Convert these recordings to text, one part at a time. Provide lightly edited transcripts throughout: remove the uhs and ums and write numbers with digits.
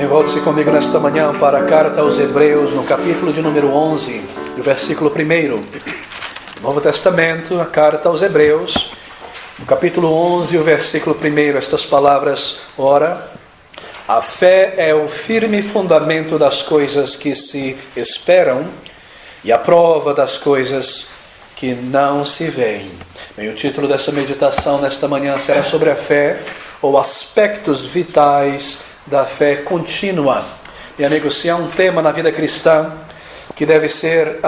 Amém. Volte-se comigo nesta manhã para a carta aos Hebreus, no capítulo de número 11, e o versículo 1. Novo Testamento, a carta aos Hebreus, no capítulo 11, o versículo 1, estas palavras: ora, a fé é o firme fundamento das coisas que se esperam e a prova das coisas que não se veem. Bem, o título dessa meditação nesta manhã será sobre a fé, ou aspectos vitais da fé contínua. E amigos, se há um tema na vida cristã que deve ser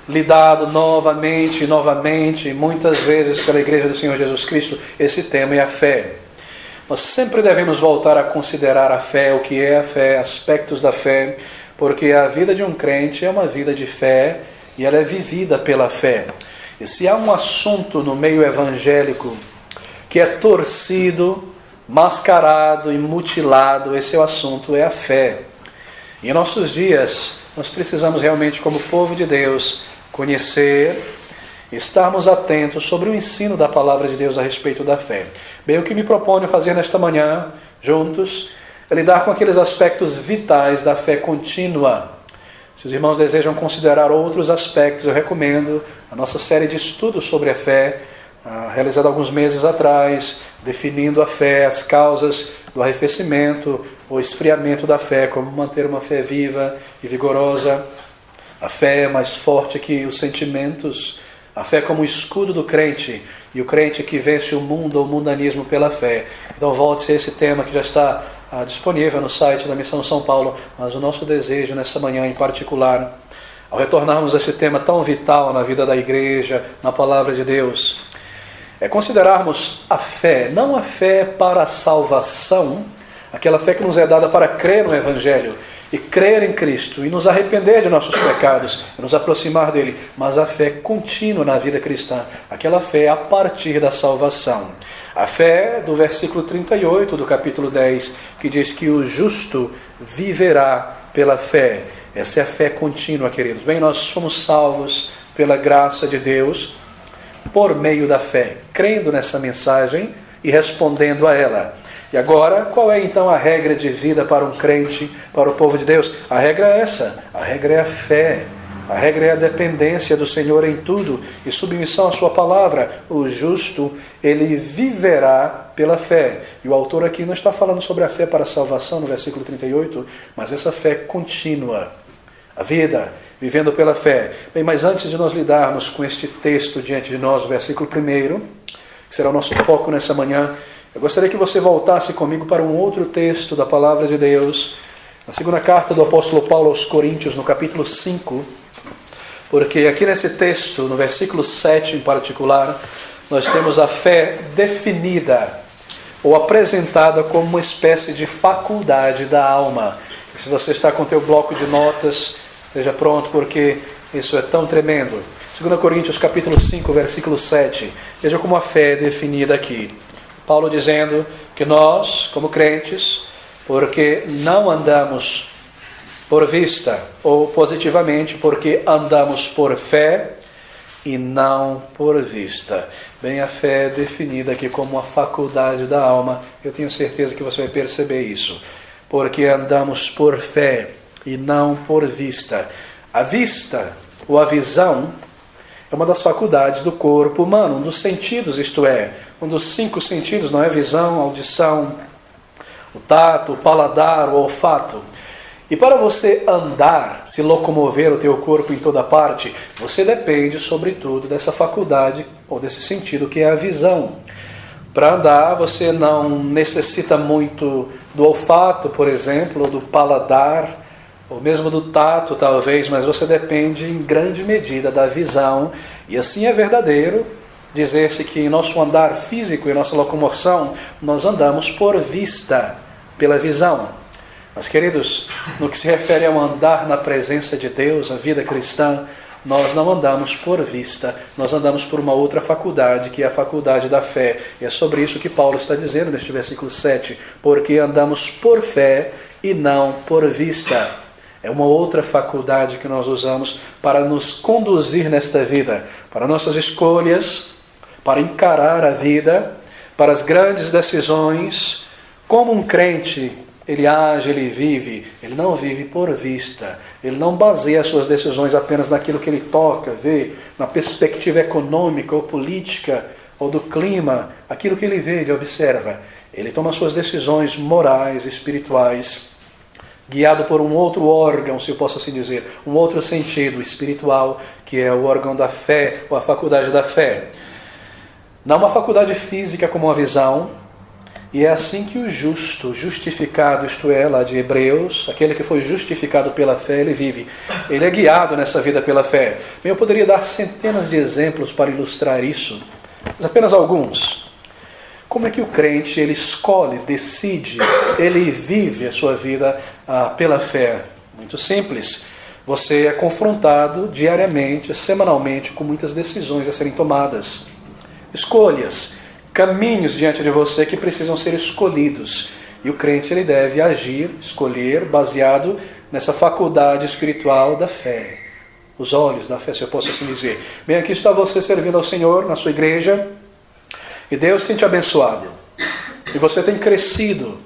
lidado novamente, muitas vezes pela Igreja do Senhor Jesus Cristo, esse tema é a fé. Nós sempre devemos voltar a considerar a fé, o que é a fé, aspectos da fé, porque a vida de um crente é uma vida de fé e ela é vivida pela fé. E se há um assunto no meio evangélico que é torcido, mascarado e mutilado, esse é o assunto, é a fé. E em nossos dias, nós precisamos realmente, como povo de Deus, conhecer, estarmos atentos sobre o ensino da palavra de Deus a respeito da fé. Bem, o que me proponho fazer nesta manhã, juntos, é lidar com aqueles aspectos vitais da fé contínua. Se os irmãos desejam considerar outros aspectos, eu recomendo a nossa série de estudos sobre a fé, realizada alguns meses atrás, definindo a fé, as causas do arrefecimento ou esfriamento da fé, como manter uma fé viva e vigorosa. A fé é mais forte que os sentimentos, a fé como o escudo do crente, e o crente que vence o mundo ou o mundanismo pela fé. Então volte-se a esse tema que já está disponível no site da Missão São Paulo, mas o nosso desejo nessa manhã em particular, ao retornarmos a esse tema tão vital na vida da igreja, na palavra de Deus, é considerarmos a fé, não a fé para a salvação, aquela fé que nos é dada para crer no Evangelho e crer em Cristo e nos arrepender de nossos pecados e nos aproximar dele, mas a fé contínua na vida cristã, aquela fé a partir da salvação. A fé do versículo 38 do capítulo 10, que diz que o justo viverá pela fé. Essa é a fé contínua, queridos. Bem, nós fomos salvos pela graça de Deus, por meio da fé, crendo nessa mensagem e respondendo a ela. E agora, qual é então a regra de vida para um crente, para o povo de Deus? A regra é essa, a regra é a fé, a regra é a dependência do Senhor em tudo e submissão à sua palavra. O justo, ele viverá pela fé. E o autor aqui não está falando sobre a fé para a salvação no versículo 38, mas essa fé contínua, a vida vivendo pela fé. Bem, mas antes de nós lidarmos com este texto diante de nós, o versículo 1, que será o nosso foco nessa manhã, eu gostaria que você voltasse comigo para um outro texto da palavra de Deus, na segunda carta do apóstolo Paulo aos Coríntios, no capítulo 5, porque aqui nesse texto, no versículo 7 em particular, nós temos a fé definida ou apresentada como uma espécie de faculdade da alma. E se você está com o teu bloco de notas, esteja pronto, porque isso é tão tremendo. 2 Coríntios capítulo 5, versículo 7. Veja como a fé é definida aqui. Paulo dizendo que nós, como crentes, porque não andamos por vista, ou positivamente, porque andamos por fé e não por vista. Bem, a fé é definida aqui como uma faculdade da alma. Eu tenho certeza que você vai perceber isso. Porque andamos por fé e não por vista. A vista, ou a visão, é uma das faculdades do corpo humano, um dos sentidos, isto é, um dos 5 sentidos, não é? Visão, audição, o tato, o paladar, o olfato. E para você andar, se locomover o teu corpo em toda parte, você depende, sobretudo, dessa faculdade, ou desse sentido, que é a visão. Para andar, você não necessita muito do olfato, por exemplo, ou do paladar, ou mesmo do tato, talvez, mas você depende em grande medida da visão. E assim é verdadeiro dizer-se que em nosso andar físico e nossa locomoção, nós andamos por vista, pela visão. Mas, queridos, no que se refere ao andar na presença de Deus, a vida cristã, nós não andamos por vista, nós andamos por uma outra faculdade, que é a faculdade da fé. E é sobre isso que Paulo está dizendo neste versículo 7, porque andamos por fé e não por vista. É uma outra faculdade que nós usamos para nos conduzir nesta vida, para nossas escolhas, para encarar a vida, para as grandes decisões. Como um crente ele age, ele vive. Ele não vive por vista. Ele não baseia as suas decisões apenas naquilo que ele toca, vê, na perspectiva econômica ou política ou do clima. Aquilo que ele vê, ele observa. Ele toma suas decisões morais, espirituais, guiado por um outro órgão, se eu posso assim dizer, um outro sentido espiritual, que é o órgão da fé, ou a faculdade da fé. Não uma faculdade física como uma visão, e é assim que o justo, justificado, isto é, lá de Hebreus, aquele que foi justificado pela fé, ele vive. Ele é guiado nessa vida pela fé. Bem, eu poderia dar centenas de exemplos para ilustrar isso, mas apenas alguns. Como é que o crente, ele escolhe, decide, ele vive a sua vida pela fé? Muito simples. Você é confrontado diariamente, semanalmente, com muitas decisões a serem tomadas. Escolhas, caminhos diante de você que precisam ser escolhidos. E o crente, ele deve agir, escolher, baseado nessa faculdade espiritual da fé. Os olhos da fé, se eu posso assim dizer. Bem, aqui está você servindo ao Senhor na sua igreja, e Deus tem te abençoado. E você tem crescido.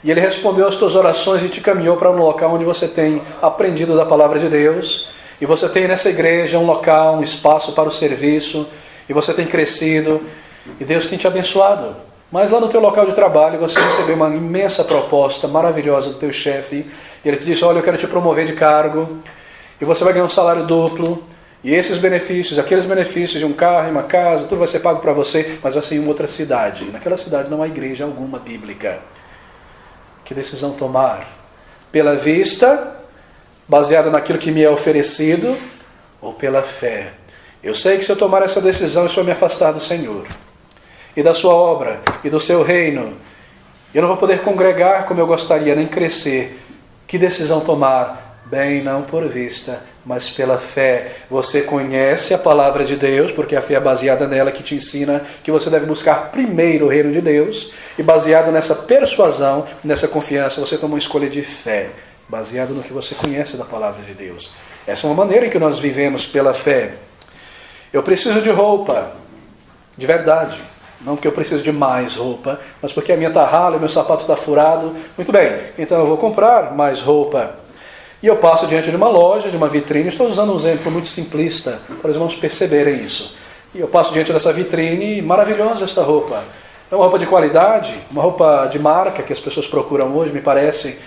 E Ele respondeu às tuas orações e te caminhou para um local onde você tem aprendido da palavra de Deus. E você tem nessa igreja um local, um espaço para o serviço. E você tem crescido. E Deus tem te abençoado. Mas lá no teu local de trabalho você recebeu uma imensa proposta maravilhosa do teu chefe. E ele te disse, olha, eu quero te promover de cargo. E você vai ganhar um salário duplo. E esses benefícios, aqueles benefícios de um carro e uma casa, tudo vai ser pago para você, mas vai ser em uma outra cidade. E naquela cidade não há igreja alguma bíblica. Que decisão tomar? Pela vista, baseada naquilo que me é oferecido, ou pela fé? Eu sei que se eu tomar essa decisão, isso vai me afastar do Senhor, e da sua obra, e do seu reino. Eu não vou poder congregar como eu gostaria, nem crescer. Que decisão tomar? Bem, não por vista, mas pela fé. Você conhece a palavra de Deus, porque a fé é baseada nela, que te ensina que você deve buscar primeiro o reino de Deus, e baseado nessa persuasão, nessa confiança, você toma uma escolha de fé, baseado no que você conhece da palavra de Deus. Essa é uma maneira em que nós vivemos pela fé. Eu preciso de roupa, de verdade. Não porque eu preciso de mais roupa, mas porque a minha está rala, o meu sapato está furado. Muito bem, então eu vou comprar mais roupa. E eu passo diante de uma loja, de uma vitrine, estou usando um exemplo muito simplista, para os irmãos perceberem isso. E eu passo diante dessa vitrine, maravilhosa esta roupa. É uma roupa de qualidade, uma roupa de marca que as pessoas procuram hoje, me parece,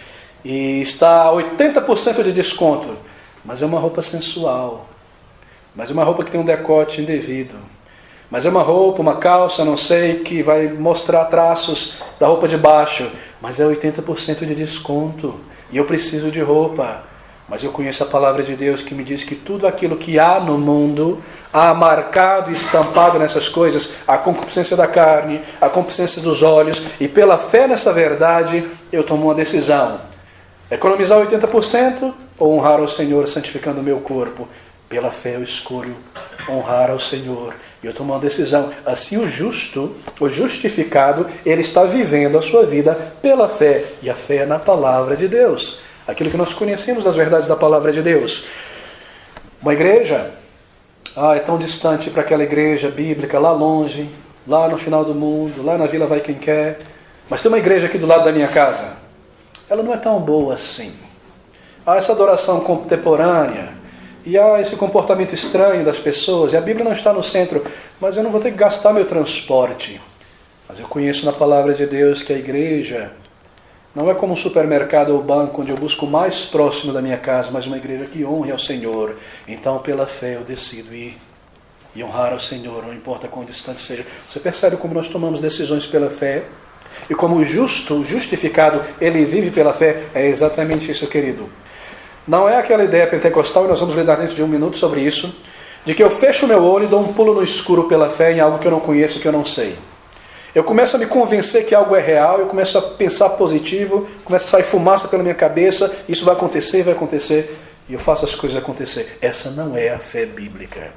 e está a 80% de desconto. Mas é uma roupa sensual, mas é uma roupa que tem um decote indevido. Mas é uma roupa, uma calça, não sei, que vai mostrar traços da roupa de baixo, mas é 80% de desconto. E eu preciso de roupa, mas eu conheço a palavra de Deus que me diz que tudo aquilo que há no mundo, há marcado e estampado nessas coisas, a concupiscência da carne, a concupiscência dos olhos, e pela fé nessa verdade, eu tomo uma decisão. Economizar 80% ou honrar ao Senhor santificando o meu corpo? Pela fé eu escolho honrar ao Senhor. E eu tomo uma decisão. Assim o justo, o justificado, ele está vivendo a sua vida pela fé. E a fé é na palavra de Deus. Aquilo que nós conhecemos das verdades da palavra de Deus. Uma igreja, é tão distante para aquela igreja bíblica, lá longe, lá no final do mundo, lá na Vila Vai Quem Quer. Mas tem uma igreja aqui do lado da minha casa. Ela não é tão boa assim. Há essa adoração contemporânea. E há esse comportamento estranho das pessoas, e a Bíblia não está no centro, mas eu não vou ter que gastar meu transporte. Mas eu conheço na palavra de Deus que a igreja não é como um supermercado ou banco onde eu busco o mais próximo da minha casa, mas uma igreja que honre ao Senhor. Então, pela fé, eu decido ir e honrar ao Senhor, não importa quão distante seja. Você percebe como nós tomamos decisões pela fé? E como o justo, o justificado, ele vive pela fé? É exatamente isso, querido. Não é aquela ideia pentecostal, e nós vamos lidar dentro de um minuto sobre isso, de que eu fecho o meu olho e dou um pulo no escuro pela fé em algo que eu não conheço, que eu não sei. Eu começo a me convencer que algo é real, eu começo a pensar positivo, começa a sair fumaça pela minha cabeça, isso vai acontecer, e eu faço as coisas acontecer. Essa não é a fé bíblica.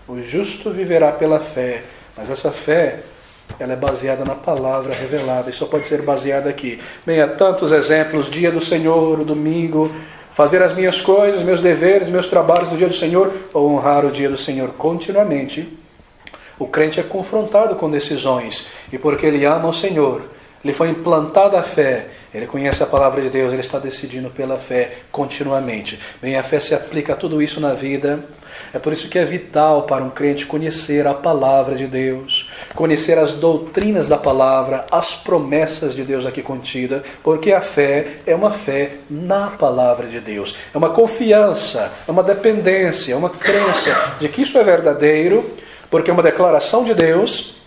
O justo viverá pela fé, mas essa fé, ela é baseada na palavra revelada, e só pode ser baseada aqui. Bem, há tantos exemplos, dia do Senhor, o domingo, fazer as minhas coisas, meus deveres, meus trabalhos no dia do Senhor, ou honrar o dia do Senhor continuamente. O crente é confrontado com decisões, e porque ele ama o Senhor, lhe foi implantada a fé, ele conhece a palavra de Deus, ele está decidindo pela fé continuamente. Bem, a fé se aplica a tudo isso na vida. É por isso que é vital para um crente conhecer a palavra de Deus, conhecer as doutrinas da palavra, as promessas de Deus aqui contidas, porque a fé é uma fé na palavra de Deus. É uma confiança, é uma dependência, é uma crença de que isso é verdadeiro, porque é uma declaração de Deus,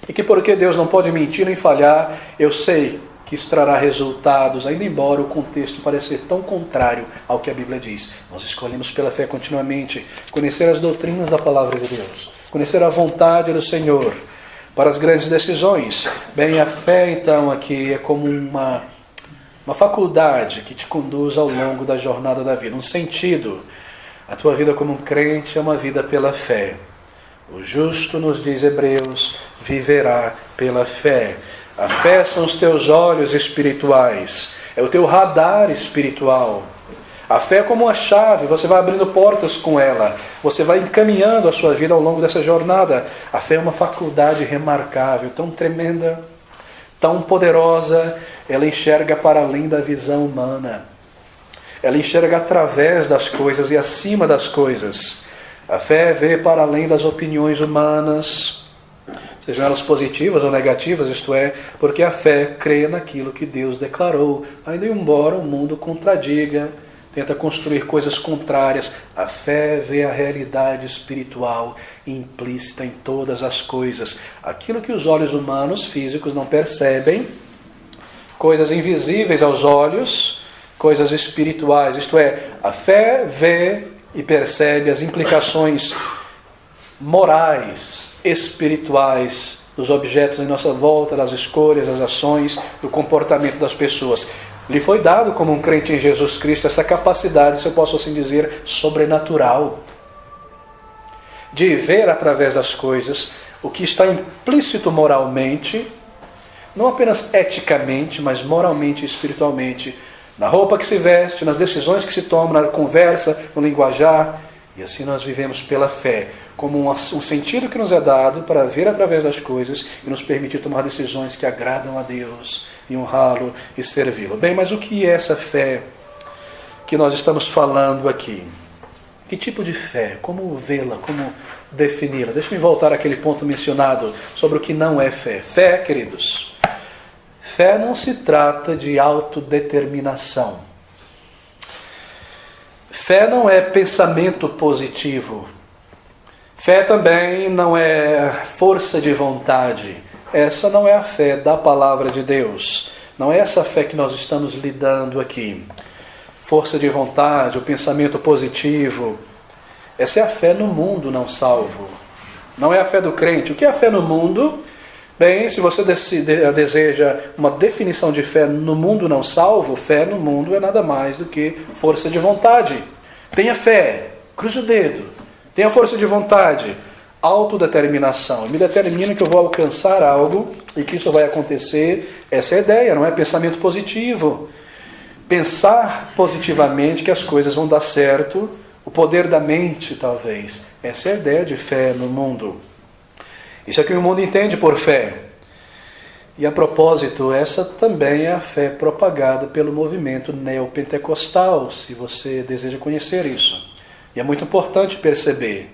e que porque Deus não pode mentir nem falhar, eu sei que isso trará resultados, ainda embora o contexto pareça ser tão contrário ao que a Bíblia diz. Nós escolhemos pela fé continuamente conhecer as doutrinas da palavra de Deus, conhecer a vontade do Senhor para as grandes decisões. Bem, a fé então aqui é como uma faculdade que te conduz ao longo da jornada da vida, um sentido. A tua vida como um crente é uma vida pela fé. O justo, nos diz Hebreus, viverá pela fé. A fé são os teus olhos espirituais, é o teu radar espiritual. A fé é como uma chave, você vai abrindo portas com ela, você vai encaminhando a sua vida ao longo dessa jornada. A fé é uma faculdade remarcável, tão tremenda, tão poderosa, ela enxerga para além da visão humana. Ela enxerga através das coisas e acima das coisas. A fé vê para além das opiniões humanas, sejam elas positivas ou negativas, isto é, porque a fé crê naquilo que Deus declarou, ainda embora o mundo contradiga, tenta construir coisas contrárias. A fé vê a realidade espiritual implícita em todas as coisas. Aquilo que os olhos humanos, físicos, não percebem, coisas invisíveis aos olhos, coisas espirituais, isto é, a fé vê e percebe as implicações morais, espirituais dos objetos em nossa volta, das escolhas, das ações, do comportamento das pessoas. Lhe foi dado como um crente em Jesus Cristo essa capacidade, se eu posso assim dizer, sobrenatural, de ver através das coisas o que está implícito moralmente, não apenas eticamente, mas moralmente e espiritualmente, na roupa que se veste, nas decisões que se tomam, na conversa, no linguajar. E assim nós vivemos pela fé, como um sentido que nos é dado para ver através das coisas e nos permitir tomar decisões que agradam a Deus e honrá-lo e servi-lo. Bem, mas o que é essa fé que nós estamos falando aqui? Que tipo de fé? Como vê-la? Como defini-la? Deixa-me voltar àquele ponto mencionado sobre o que não é fé. Fé, queridos, fé não se trata de autodeterminação. Fé não é pensamento positivo. Fé também não é força de vontade. Essa não é a fé da palavra de Deus. Não é essa fé que nós estamos lidando aqui. Força de vontade, o pensamento positivo. Essa é a fé no mundo não salvo. Não é a fé do crente. O que é a fé no mundo? Bem, se você deseja uma definição de fé no mundo não salvo, fé no mundo é nada mais do que força de vontade. Tenha fé, cruze o dedo. Tenha força de vontade, autodeterminação. Eu me determino que eu vou alcançar algo e que isso vai acontecer. Essa é a ideia, não é pensamento positivo. Pensar positivamente que as coisas vão dar certo, o poder da mente, talvez. Essa é a ideia de fé no mundo. Isso é o que o mundo entende por fé. E a propósito, essa também é a fé propagada pelo movimento neopentecostal, se você deseja conhecer isso. E é muito importante perceber,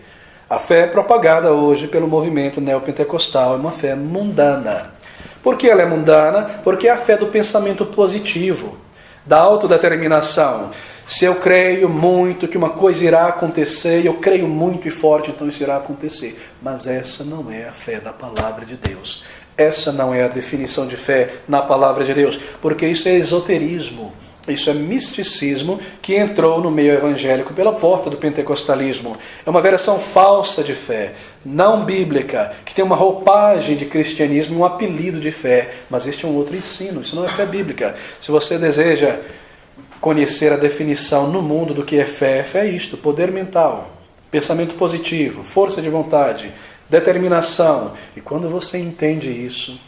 a fé propagada hoje pelo movimento neopentecostal é uma fé mundana. Por que ela é mundana? Porque é a fé do pensamento positivo, da autodeterminação. Se eu creio muito que uma coisa irá acontecer, eu creio muito e forte, então isso irá acontecer. Mas essa não é a fé da palavra de Deus. Essa não é a definição de fé na palavra de Deus, porque isso é esoterismo, isso é misticismo que entrou no meio evangélico pela porta do pentecostalismo. É uma versão falsa de fé, não bíblica, que tem uma roupagem de cristianismo e um apelido de fé, mas este é um outro ensino, isso não é fé bíblica. Se você deseja conhecer a definição no mundo do que é fé, fé é isto: poder mental, pensamento positivo, força de vontade, determinação. E quando você entende isso,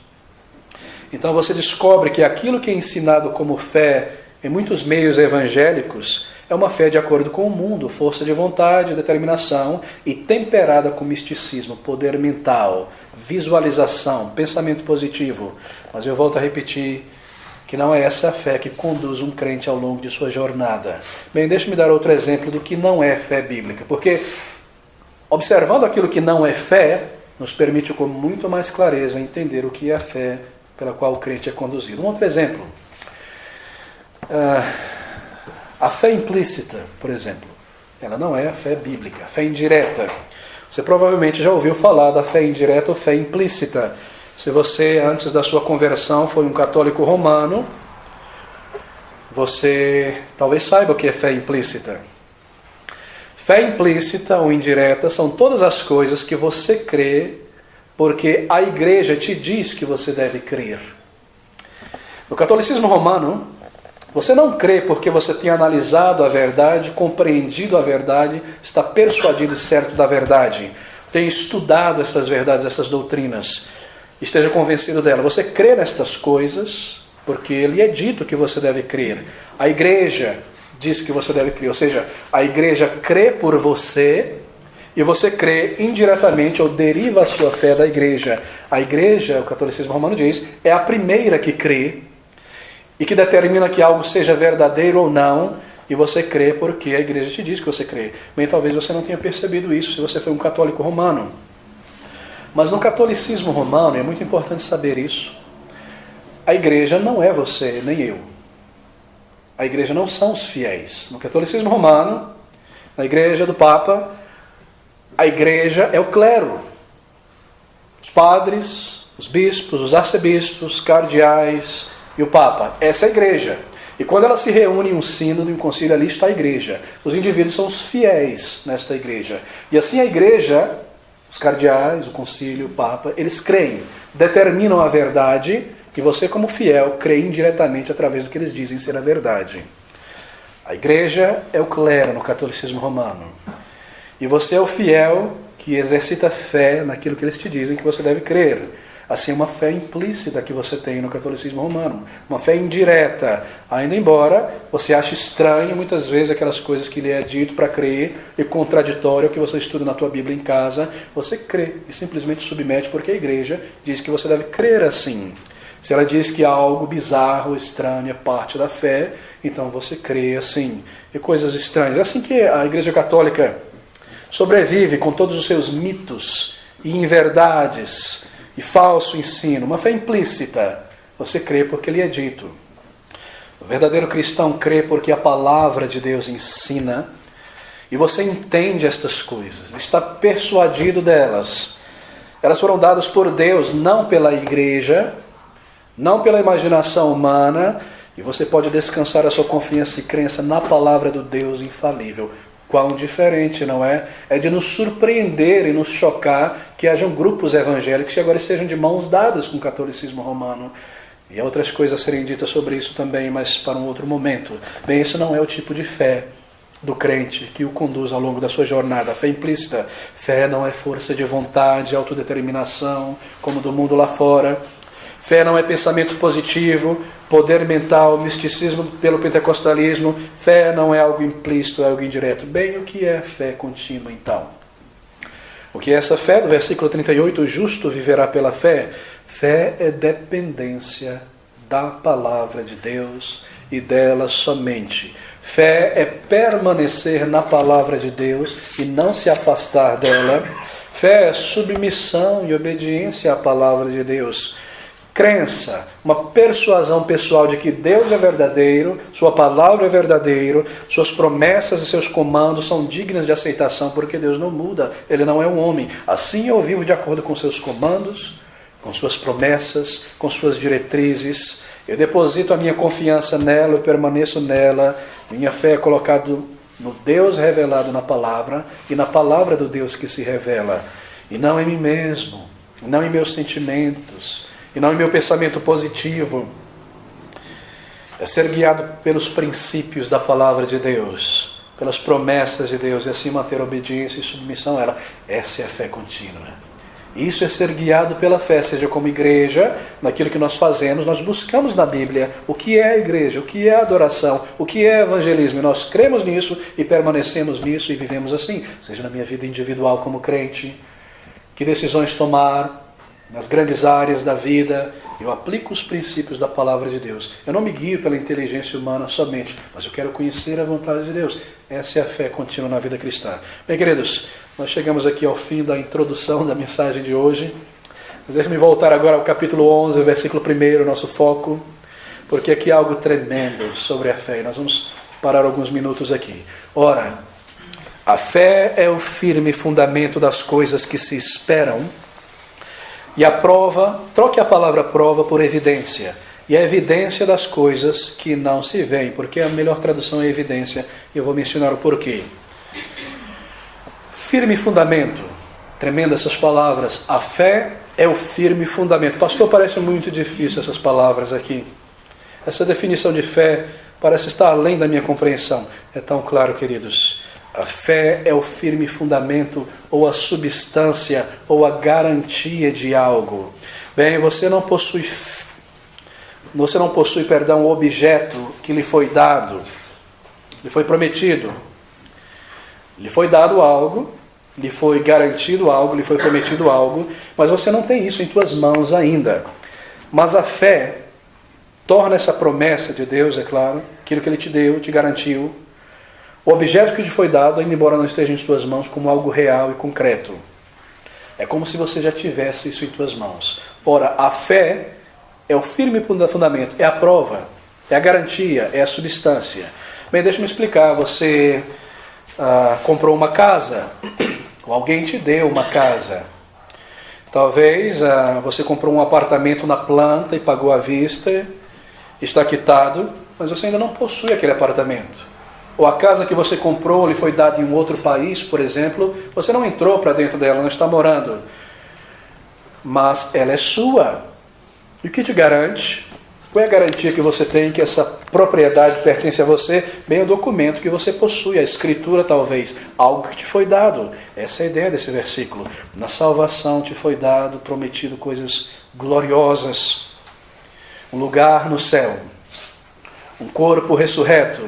então você descobre que aquilo que é ensinado como fé em muitos meios evangélicos é uma fé de acordo com o mundo, força de vontade, determinação e temperada com misticismo, poder mental, visualização, pensamento positivo. Mas eu volto a repetir que não é essa a fé que conduz um crente ao longo de sua jornada. Bem, deixe-me dar outro exemplo do que não é fé bíblica, porque observando aquilo que não é fé, nos permite com muito mais clareza entender o que é a fé pela qual o crente é conduzido. Um outro exemplo. A fé implícita, por exemplo, ela não é a fé bíblica, a fé indireta. Você provavelmente já ouviu falar da fé indireta ou fé implícita. Se você, antes da sua conversão, foi um católico romano, você talvez saiba o que é fé implícita. Fé implícita ou indireta são todas as coisas que você crê porque a igreja te diz que você deve crer. No catolicismo romano, você não crê porque você tem analisado a verdade, compreendido a verdade, está persuadido e certo da verdade, tem estudado essas verdades, essas doutrinas, esteja convencido dela. Você crê nestas coisas porque lhe é dito que você deve crer. A igreja diz que você deve crer, ou seja, a igreja crê por você e você crê indiretamente ou deriva a sua fé da igreja. A igreja, o catolicismo romano diz, é a primeira que crê e que determina que algo seja verdadeiro ou não, e você crê porque a igreja te diz que você crê. Bem, talvez você não tenha percebido isso se você foi um católico romano. Mas no catolicismo romano, é muito importante saber isso, a igreja não é você nem eu. A igreja não são os fiéis. No catolicismo romano, na igreja do Papa, a igreja é o clero. Os padres, os bispos, os arcebispos, cardeais e o Papa. Essa é a igreja. E quando ela se reúne em um sínodo, em um concílio, ali está a igreja. Os indivíduos são os fiéis nesta igreja. E assim a igreja, os cardeais, o concílio, o Papa, eles creem, determinam a verdade. E você, como fiel, crê indiretamente através do que eles dizem ser a verdade. A igreja é o clero no catolicismo romano. E você é o fiel que exercita fé naquilo que eles te dizem que você deve crer. Assim, uma fé implícita que você tem no catolicismo romano. Uma fé indireta. Ainda embora você ache estranho, muitas vezes, aquelas coisas que lhe é dito para crer e contraditório ao que você estuda na tua Bíblia em casa, você crê e simplesmente submete porque a igreja diz que você deve crer assim. Se ela diz que algo bizarro, estranho é parte da fé, então você crê assim. E coisas estranhas. É assim que a Igreja Católica sobrevive com todos os seus mitos e inverdades e falso ensino. Uma fé implícita. Você crê porque lhe é dito. O verdadeiro cristão crê porque a palavra de Deus ensina e você entende estas coisas, está persuadido delas. Elas foram dadas por Deus, não pela igreja, não pela imaginação humana, e você pode descansar a sua confiança e crença na palavra do Deus infalível. Quão diferente, não é? É de nos surpreender e nos chocar que hajam grupos evangélicos que agora estejam de mãos dadas com o catolicismo romano. E há outras coisas a serem ditas sobre isso também, mas para um outro momento. Bem, isso não é o tipo de fé do crente que o conduz ao longo da sua jornada. A fé implícita. Fé não é força de vontade, autodeterminação, como do mundo lá fora. Fé não é pensamento positivo, poder mental, misticismo pelo pentecostalismo. Fé não é algo implícito, é algo indireto. Bem, o que é fé contínua, então? O que é essa fé? Do versículo 38, o justo viverá pela fé. Fé é dependência da palavra de Deus e dela somente. Fé é permanecer na palavra de Deus e não se afastar dela. Fé é submissão e obediência à palavra de Deus. Crença, uma persuasão pessoal de que Deus é verdadeiro, sua palavra é verdadeira, suas promessas e seus comandos são dignas de aceitação, porque Deus não muda, Ele não é um homem. Assim eu vivo de acordo com seus comandos, com suas promessas, com suas diretrizes. Eu deposito a minha confiança nela, eu permaneço nela. Minha fé é colocada no Deus revelado na palavra e na palavra do Deus que se revela. E não em mim mesmo, não em meus sentimentos, e não em meu pensamento positivo. É ser guiado pelos princípios da palavra de Deus, pelas promessas de Deus, e assim manter obediência e submissão a ela. Essa é a fé contínua. Isso é ser guiado pela fé, seja como igreja, naquilo que nós fazemos, nós buscamos na Bíblia o que é a igreja, o que é a adoração, o que é evangelismo, e nós cremos nisso e permanecemos nisso e vivemos assim, seja na minha vida individual como crente, que decisões tomar nas grandes áreas da vida, eu aplico os princípios da palavra de Deus. Eu não me guio pela inteligência humana somente, mas eu quero conhecer a vontade de Deus. Essa é a fé contínua na vida cristã. Bem, queridos, nós chegamos aqui ao fim da introdução da mensagem de hoje. Mas deixe-me voltar agora ao capítulo 11, versículo 1, nosso foco, porque aqui há algo tremendo sobre a fé. E nós vamos parar alguns minutos aqui. Ora, a fé é o firme fundamento das coisas que se esperam, e a prova, troque a palavra prova por evidência, e a evidência das coisas que não se veem, porque a melhor tradução é evidência, e eu vou mencionar o porquê. Firme fundamento, tremendo essas palavras, a fé é o firme fundamento. Pastor, parece muito difícil essas palavras aqui. Essa definição de fé parece estar além da minha compreensão. É tão claro, queridos. A fé é o firme fundamento, ou a substância, ou a garantia de algo. Bem, você não possui, o objeto que lhe foi dado, lhe foi prometido. Lhe foi dado algo, lhe foi garantido algo, lhe foi prometido algo, mas você não tem isso em tuas mãos ainda. Mas a fé torna essa promessa de Deus, é claro, aquilo que Ele te deu, te garantiu, o objeto que te foi dado, ainda embora não esteja em tuas mãos, como algo real e concreto. É como se você já tivesse isso em tuas mãos. Ora, a fé é o firme fundamento, é a prova, é a garantia, é a substância. Bem, deixa-me explicar. Você comprou uma casa, ou alguém te deu uma casa. Talvez você comprou um apartamento na planta e pagou à vista, está quitado, mas você ainda não possui aquele apartamento. Ou a casa que você comprou lhe foi dada em um outro país, por exemplo, você não entrou para dentro dela, não está morando. Mas ela é sua. E o que te garante? Qual é a garantia que você tem que essa propriedade pertence a você? Bem, o documento que você possui, a escritura talvez, algo que te foi dado. Essa é a ideia desse versículo. Na salvação te foi dado, prometido coisas gloriosas. Um lugar no céu. Um corpo ressurreto.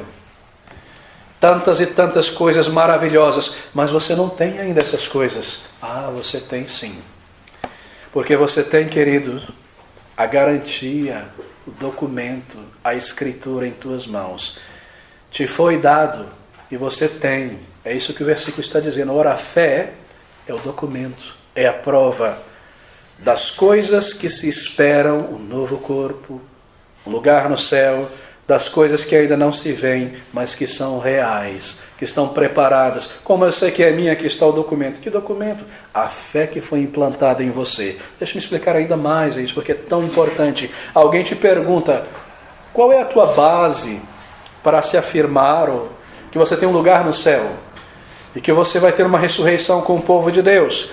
Tantas e tantas coisas maravilhosas, mas você não tem ainda essas coisas. Ah, você tem sim. Porque você tem, querido, a garantia, o documento, a escritura em tuas mãos. Te foi dado e você tem. É isso que o versículo está dizendo. Ora, a fé é o documento, é a prova das coisas que se esperam, o novo corpo, o lugar no céu, das coisas que ainda não se veem, mas que são reais, que estão preparadas. Como eu sei que é minha, aqui está o documento. Que documento? A fé que foi implantada em você. Deixa-me explicar ainda mais isso, porque é tão importante. Alguém te pergunta, qual é a tua base para se afirmar que você tem um lugar no céu e que você vai ter uma ressurreição com o povo de Deus?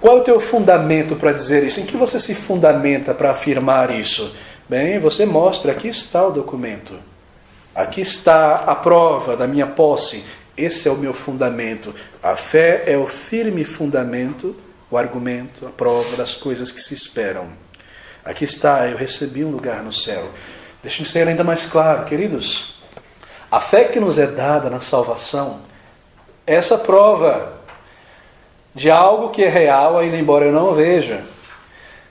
Qual é o teu fundamento para dizer isso? Em que você se fundamenta para afirmar isso? Bem, você mostra, aqui está o documento. Aqui está a prova da minha posse. Esse é o meu fundamento. A fé é o firme fundamento, o argumento, a prova das coisas que se esperam. Aqui está, eu recebi um lugar no céu. Deixe-me ser ainda mais claro, queridos. A fé que nos é dada na salvação é essa prova de algo que é real, ainda embora eu não o veja.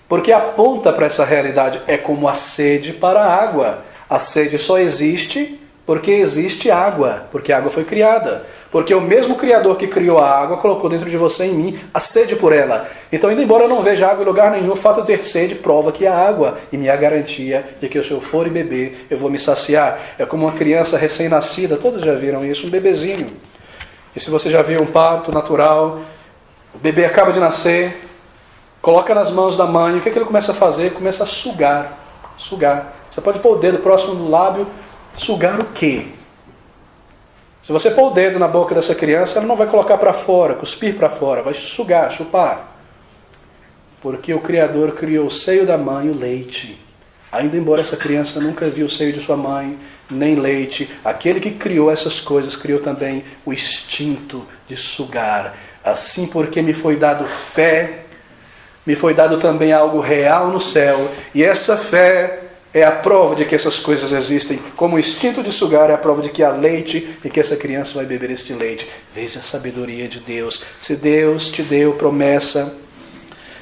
Porque aponta para essa realidade, é como a sede para a água. A sede só existe porque existe água, porque a água foi criada. Porque o mesmo Criador que criou a água colocou dentro de você e em mim a sede por ela. Então, ainda embora eu não veja água em lugar nenhum, o fato de ter sede prova que há água e me há garantia de que se eu for e beber, eu vou me saciar. É como uma criança recém-nascida, todos já viram isso, um bebezinho. E se você já viu um parto natural, o bebê acaba de nascer, coloca nas mãos da mãe, o que ele começa a fazer? Começa a sugar. Você pode pôr o dedo próximo do lábio, sugar o quê? Se você pôr o dedo na boca dessa criança, ela não vai colocar para fora, cuspir para fora, vai sugar, chupar. Porque o Criador criou o seio da mãe e o leite. Ainda embora essa criança nunca viu o seio de sua mãe, nem leite, aquele que criou essas coisas, criou também o instinto de sugar. Assim, porque me foi dado fé, me foi dado também algo real no céu, e essa fé é a prova de que essas coisas existem, como o instinto de sugar é a prova de que há leite e que essa criança vai beber este leite. Veja a sabedoria de Deus. Se Deus te deu promessa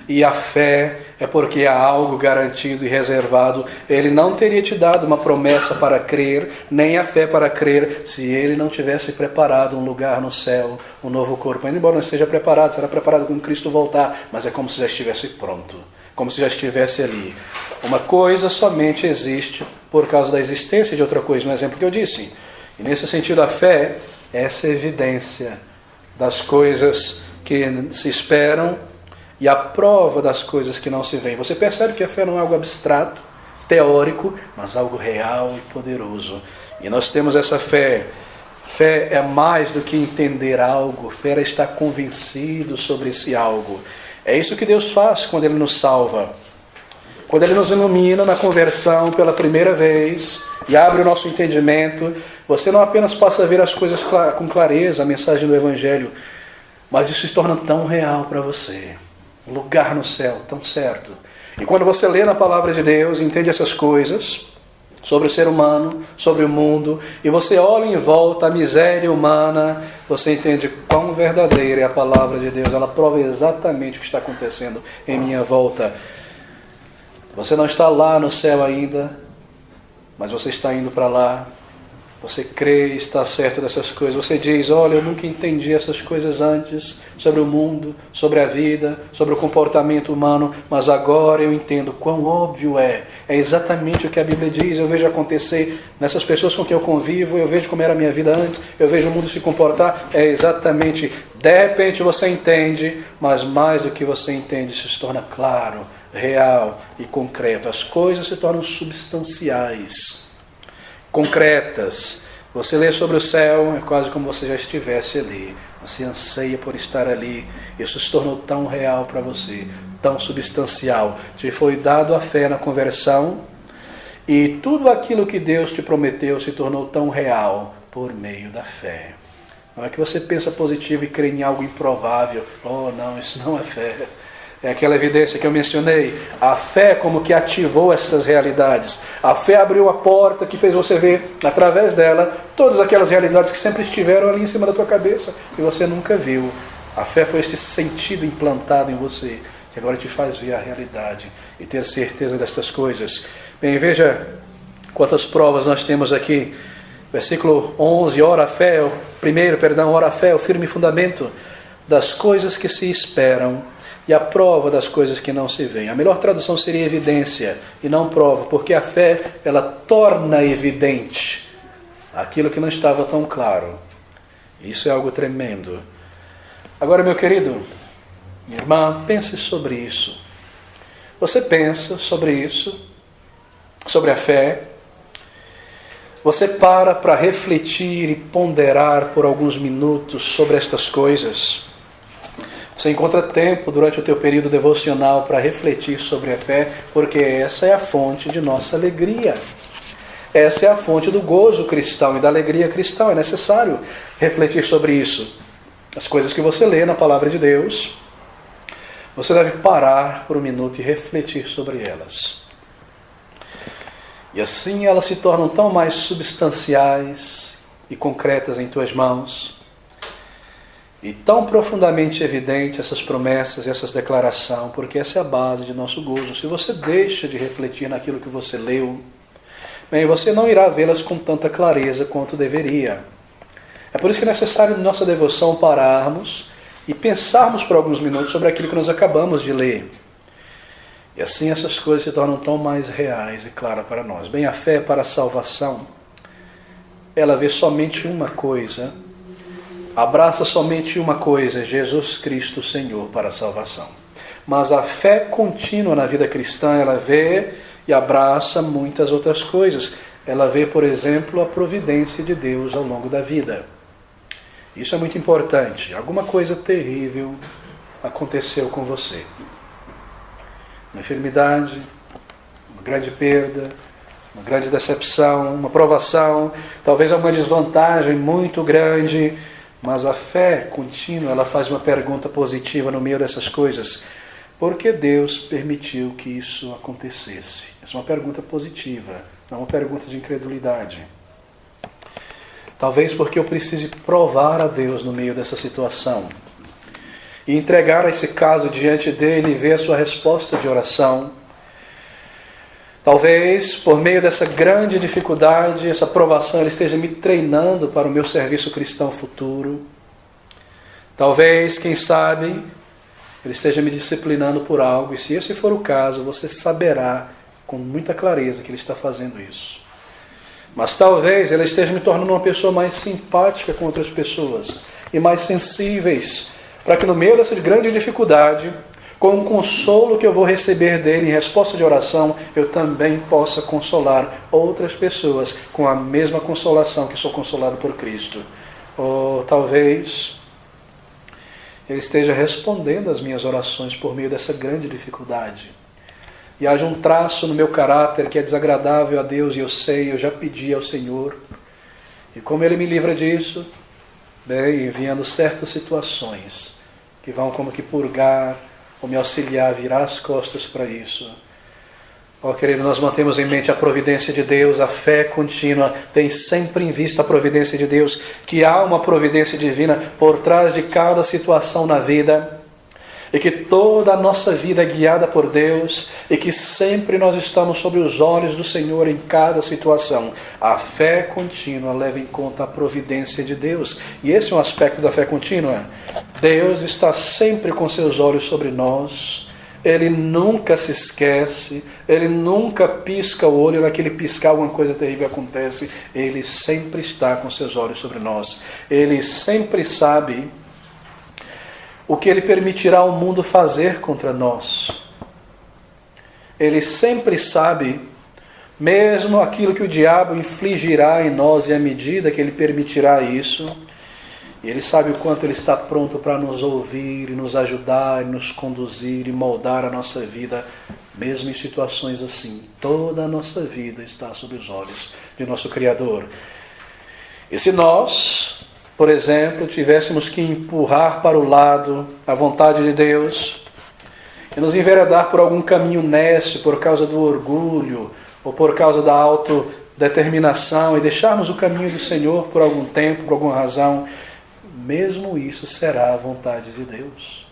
e a fé é porque há algo garantido e reservado, Ele não teria te dado uma promessa para crer, nem a fé para crer, se Ele não tivesse preparado um lugar no céu, um novo corpo. Ainda embora não esteja preparado, será preparado quando Cristo voltar, mas é como se já estivesse pronto, como se já estivesse ali. Uma coisa somente existe por causa da existência de outra coisa, no exemplo que eu disse. E nesse sentido, a fé é essa evidência das coisas que se esperam e a prova das coisas que não se veem. Você percebe que a fé não é algo abstrato, teórico, mas algo real e poderoso. E nós temos essa fé. Fé é mais do que entender algo, fé é estar convencido sobre esse algo. É isso que Deus faz quando Ele nos salva. Quando Ele nos ilumina na conversão pela primeira vez e abre o nosso entendimento, você não apenas passa a ver as coisas com clareza, a mensagem do Evangelho, mas isso se torna tão real para você. Um lugar no céu, tão certo. E quando você lê na palavra de Deus, entende essas coisas sobre o ser humano, sobre o mundo, e você olha em volta a miséria humana, você entende quão verdadeira é a palavra de Deus. Ela prova exatamente o que está acontecendo em minha volta. Você não está lá no céu ainda, mas você está indo para lá. Você crê e está certo dessas coisas. Você diz, olha, eu nunca entendi essas coisas antes, sobre o mundo, sobre a vida, sobre o comportamento humano, mas agora eu entendo quão óbvio é. É exatamente o que a Bíblia diz. Eu vejo acontecer nessas pessoas com quem eu convivo, eu vejo como era a minha vida antes, eu vejo o mundo se comportar. É exatamente, de repente você entende, mas mais do que você entende, isso se torna claro, real e concreto. As coisas se tornam substanciais, concretas. Você lê sobre o céu, é quase como você já estivesse ali. Você anseia por estar ali. Isso se tornou tão real para você, tão substancial. Te foi dado a fé na conversão, e tudo aquilo que Deus te prometeu se tornou tão real por meio da fé. Não é que você pensa positivo e crê em algo improvável. Oh, não, isso não é fé. É aquela evidência que eu mencionei. A fé como que ativou essas realidades. A fé abriu a porta que fez você ver, através dela, todas aquelas realidades que sempre estiveram ali em cima da tua cabeça e você nunca viu. A fé foi este sentido implantado em você, que agora te faz ver a realidade e ter certeza destas coisas. Bem, veja quantas provas nós temos aqui. Versículo 11, ora a fé, ora a fé, o firme fundamento das coisas que se esperam e a prova das coisas que não se veem. A melhor tradução seria evidência e não prova, porque a fé, ela torna evidente aquilo que não estava tão claro. Isso é algo tremendo. Agora, meu querido, minha irmã, pense sobre isso. Você pensa sobre isso, sobre a fé. Você para refletir e ponderar por alguns minutos sobre estas coisas. Você encontra tempo durante o teu período devocional para refletir sobre a fé, porque essa é a fonte de nossa alegria. Essa é a fonte do gozo cristão e da alegria cristã. É necessário refletir sobre isso. As coisas que você lê na palavra de Deus, você deve parar por um minuto e refletir sobre elas. E assim elas se tornam tão mais substanciais e concretas em tuas mãos. E tão profundamente evidente essas promessas e essas declarações, porque essa é a base de nosso gozo. Se você deixa de refletir naquilo que você leu, bem, você não irá vê-las com tanta clareza quanto deveria. É por isso que é necessário, em nossa devoção, pararmos e pensarmos por alguns minutos sobre aquilo que nós acabamos de ler. E assim essas coisas se tornam tão mais reais e claras para nós. Bem, a fé para a salvação, ela vê somente uma coisa, abraça somente uma coisa, Jesus Cristo Senhor para a salvação. Mas a fé contínua na vida cristã, ela vê e abraça muitas outras coisas. Ela vê, por exemplo, a providência de Deus ao longo da vida. Isso é muito importante. Alguma coisa terrível aconteceu com você. Uma enfermidade, uma grande perda, uma grande decepção, uma provação, talvez alguma desvantagem muito grande. Mas a fé contínua, ela faz uma pergunta positiva no meio dessas coisas. Por que Deus permitiu que isso acontecesse? Essa é uma pergunta positiva, não é uma pergunta de incredulidade. Talvez porque eu precise provar a Deus no meio dessa situação e entregar esse caso diante dele e ver a sua resposta de oração. Talvez por meio dessa grande dificuldade, essa provação, ele esteja me treinando para o meu serviço cristão futuro. Talvez, quem sabe, ele esteja me disciplinando por algo, e se esse for o caso, você saberá com muita clareza que ele está fazendo isso. Mas talvez ele esteja me tornando uma pessoa mais simpática com outras pessoas e mais sensíveis, para que no meio dessa grande dificuldade, com o consolo que eu vou receber dele em resposta de oração, eu também possa consolar outras pessoas com a mesma consolação que sou consolado por Cristo. Ou talvez ele esteja respondendo às minhas orações por meio dessa grande dificuldade. E haja um traço no meu caráter que é desagradável a Deus, e eu sei, eu já pedi ao Senhor. E como Ele me livra disso? Bem, enviando certas situações que vão como que purgar ou me auxiliar a virar as costas para isso. Ó, querido, nós mantemos em mente a providência de Deus, a fé contínua, tem sempre em vista a providência de Deus, que há uma providência divina por trás de cada situação na vida, e que toda a nossa vida é guiada por Deus, e que sempre nós estamos sob os olhos do Senhor em cada situação. A fé contínua leva em conta a providência de Deus, e esse é um aspecto da fé contínua. Deus está sempre com seus olhos sobre nós. Ele nunca se esquece, Ele nunca pisca o olho, naquele piscar alguma coisa terrível acontece. Ele sempre está com seus olhos sobre nós. Ele sempre sabe o que Ele permitirá ao mundo fazer contra nós. Ele sempre sabe, mesmo aquilo que o diabo infligirá em nós e à medida que Ele permitirá isso. E Ele sabe o quanto Ele está pronto para nos ouvir, e nos ajudar, e nos conduzir, e moldar a nossa vida, mesmo em situações assim. Toda a nossa vida está sob os olhos de nosso Criador. E se nós, por exemplo, tivéssemos que empurrar para o lado a vontade de Deus, e nos enveredar por algum caminho nécio, por causa do orgulho, ou por causa da autodeterminação, e deixarmos o caminho do Senhor por algum tempo, por alguma razão, mesmo isso será a vontade de Deus.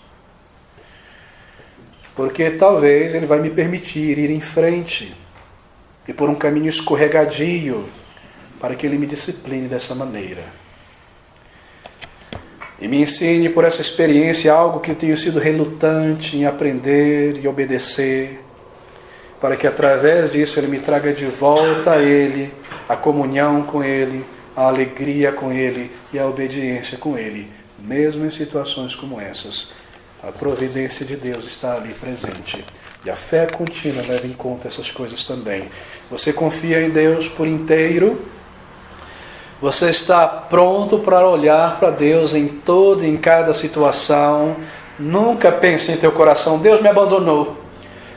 Porque talvez Ele vai me permitir ir em frente e por um caminho escorregadio para que Ele me discipline dessa maneira. E me ensine por essa experiência algo que eu tenho sido relutante em aprender e obedecer, para que através disso Ele me traga de volta a Ele, a comunhão com Ele, a alegria com Ele e a obediência com Ele, mesmo em situações como essas. A providência de Deus está ali presente. E a fé contínua leva em conta essas coisas também. Você confia em Deus por inteiro? Você está pronto para olhar para Deus em toda e em cada situação? Nunca pense em teu coração, Deus me abandonou.